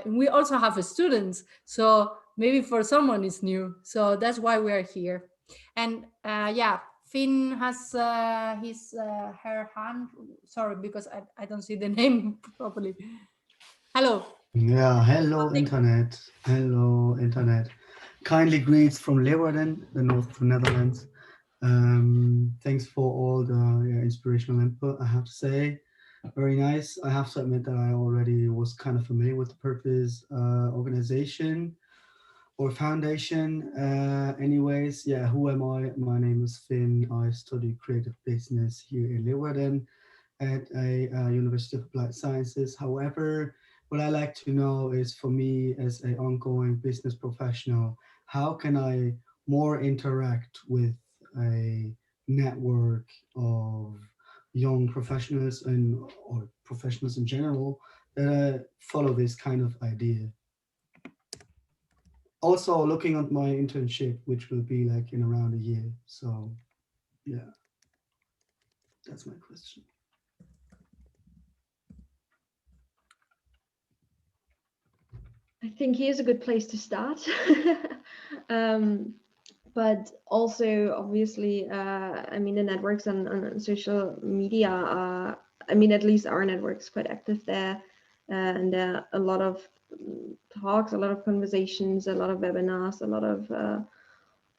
We also have students, so maybe for someone it's new. So that's why we are here. And yeah, Finn has her hand. Sorry, because I don't see the name properly. Hello. Yeah, hello internet. Hello internet. Kindly greets from Leeuwarden, the north of the Netherlands. Thanks for all the inspirational input, I have to say. Very nice. I have to admit that I already was kind of familiar with the Purpose organization or foundation. Anyways, yeah, who am I? My name is Finn. I study creative business here in Leeuwarden at a University of Applied Sciences. However, what I like to know is, for me as an ongoing business professional, how can I more interact with a network of young professionals or professionals in general that follow this kind of idea. Also looking at my internship, which will be like in around a year. So yeah, that's my question. I think here's a good place to start. But also, obviously, I mean, the networks on social media are, I mean, at least our network is quite active there. And there are a lot of talks, a lot of conversations, a lot of webinars, a lot of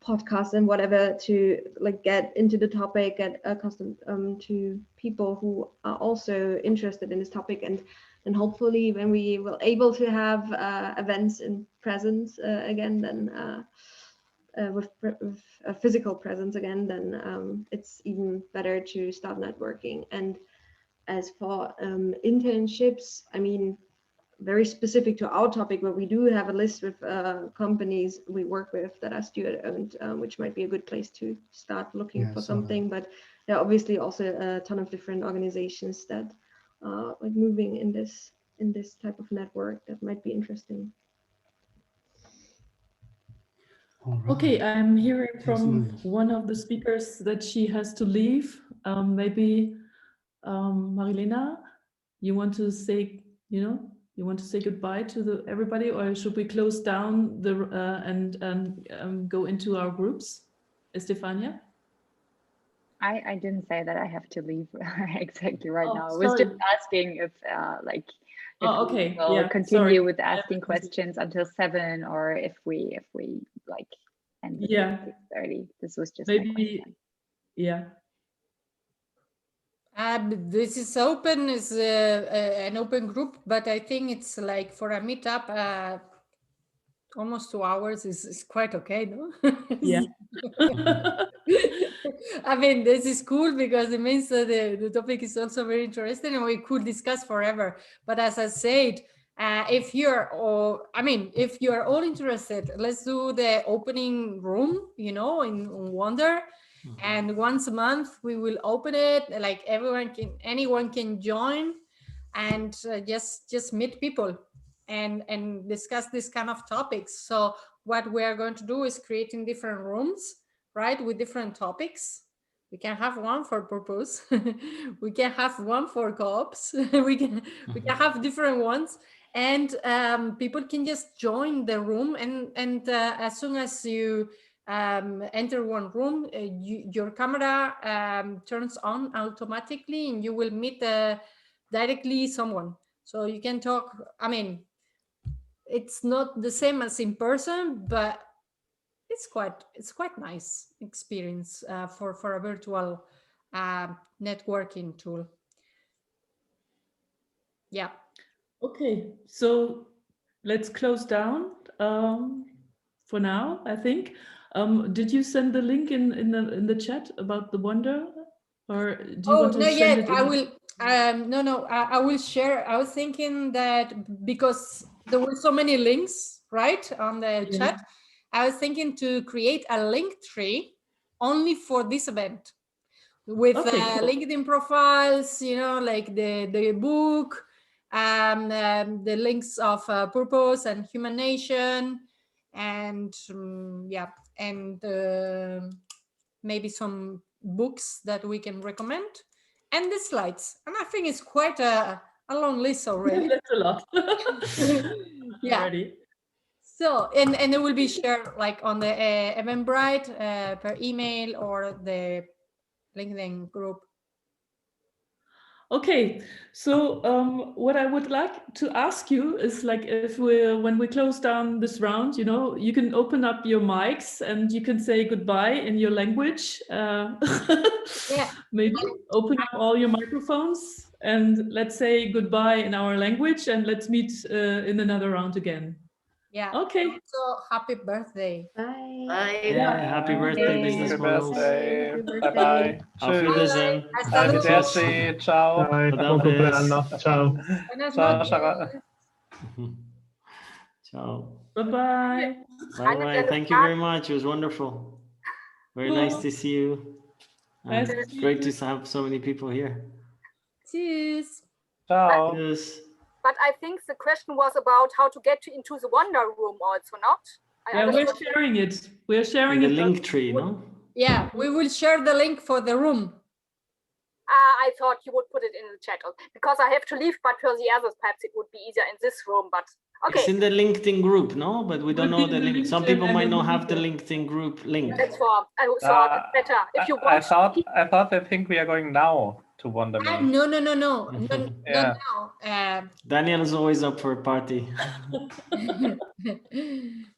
podcasts and whatever to like get into the topic, get accustomed to people who are also interested in this topic. And hopefully when we will able to have events in presence again, then with a physical presence again, then it's even better to start networking. And as for internships, I mean, very specific to our topic, but we do have a list with companies we work with that are student owned, which might be a good place to start looking for something. But there are obviously also a ton of different organizations that are like moving in this type of network that might be interesting. Right. Okay, I'm hearing from one of the speakers that she has to leave. Maybe Marilena, you want to say, you want to say goodbye to everybody, or should we close down the and go into our groups? Estefania? I didn't say that I have to leave exactly right Oh, now. I was just sorry. asking if like if Oh, we okay. will Yeah, continue sorry. with I asking questions until 7, or if we like end it Yeah, at 6:30. This was just my maybe. question. Yeah. This is open, is an open group, but I think it's like for a meetup, almost 2 hours is quite okay, no? Yeah. I mean, this is cool because it means that the topic is also very interesting and we could discuss forever. But as I said, if you're if you're all interested, let's do the opening room, you know, in Wonder. And once a month we will open it, like anyone can join and just meet people and discuss this kind of topics. So what we are going to do is creating different rooms, right, with different topics. We can have one for purpose. We can have one for co-ops. we can have different ones, and people can just join the room. And as soon as you enter one room, your camera turns on automatically, and you will meet directly someone. So you can talk. I mean, it's not the same as in person, but it's quite nice experience for a virtual networking tool. Yeah. Okay, so let's close down for now, I think. Did you send the link in the chat about the Wonder, or do you want to not send yet. it? I will. No. I will share. I was thinking that because there were so many links, right, on the chat. I was thinking to create a link tree only for this event with Okay, cool. LinkedIn profiles, you know, like the book, the links of purpose and HUMANNATION, and yeah, and maybe some books that we can recommend, and the slides. And I think it's quite a long list already. That's a lot. Yeah. Already. So, and it will be shared like on the Eventbrite per email or the LinkedIn group. Okay, so what I would like to ask you is, like, when we close down this round, you know, you can open up your mics and you can say goodbye in your language. Yeah. Maybe open up all your microphones and let's say goodbye in our language, and let's meet in another round again. Yeah. Okay. So happy birthday. Bye. Bye. Yeah, happy birthday, business Happy models. birthday. Happy Bye birthday. bye. Auf Tschüss. Wiedersehen. Hasta luego. Arrivederci. Ciao. Dai, buon compleanno. Ciao. Buenas Ciao, noches. Sharam. Ciao. Bye-bye. Bye bye. Thank you very much. It was wonderful. Very nice to see you. Nice And to see great you. to have so many people here. Cheers. Ciao. Yes. But I think the question was about how to get into the Wonder Room also, not? Yeah, we're sharing it. We're sharing The it. link tree, no? Yeah, we will share the link for the room. I thought you would put it in the chat because I have to leave, but for the others, perhaps it would be easier in this room. But okay. It's in the LinkedIn group, no? But we don't know the link. Some people might not have the LinkedIn group link. That's for so better if you want. I thought they think we are going now to Wonder Me. No. Yeah. Not now. Daniel is always up for a party.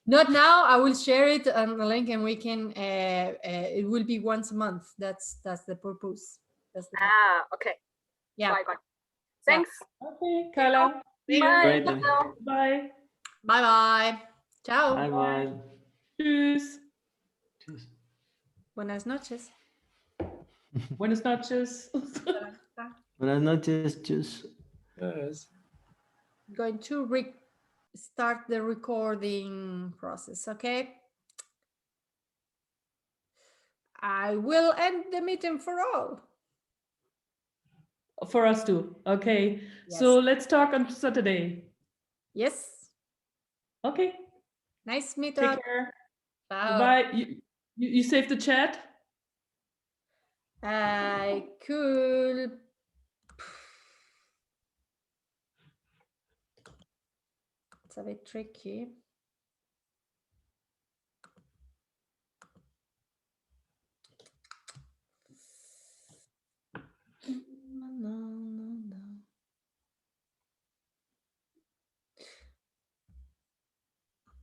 Not now. I will share it on the link, and we can. It will be once a month. That's the purpose. Okay. Yeah. Bye. Thanks. Okay, Carla. Bye. Great. Bye. Bye. Ciao. Bye bye. Tschüss. Tschüss. Buenas noches. Buenas noches. Buenas noches. Tschüss. Yes. Going to start the recording process, okay? I will end the meeting for all. For us too. Okay. Yes. So let's talk on Saturday. Yes. Okay. Nice meetup. Take care. Ciao. Bye. You saved the chat? I could. It's a bit tricky.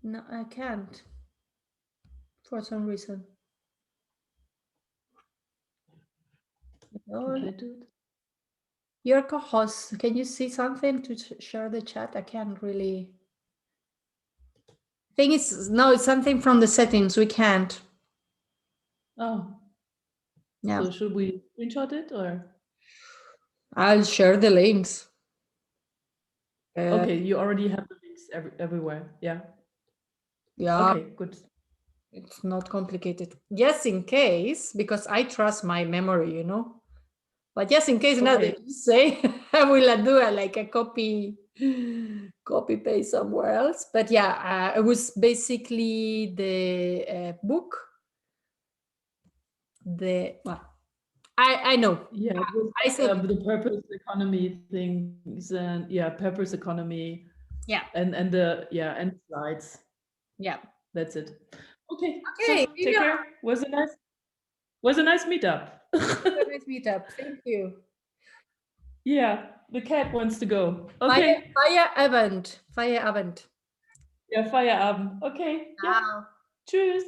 No, I can't. For some reason. Can I do it? Your co-host, can you see something to share the chat? I can't really. Thing is, no, it's something from the settings. We can't. Oh. Yeah. So should we screenshot it or? I'll share the links. Okay, you already have the links everywhere. Yeah. Yeah. Okay, good. It's not complicated. Just in case, because I trust my memory, you know. But just in case now that you say, I will do like a copy paste somewhere else. But yeah, it was basically the book. I know. Yeah, I said the purpose economy things and purpose economy. Yeah. And and slides. Yeah. That's it. Okay. Okay. So, take care. Was a nice meetup. Nice meetup. Thank you. Yeah, the cat wants to go. Okay. Feierabend. Ja, Feierabend. Okay. Ja. Tschüss.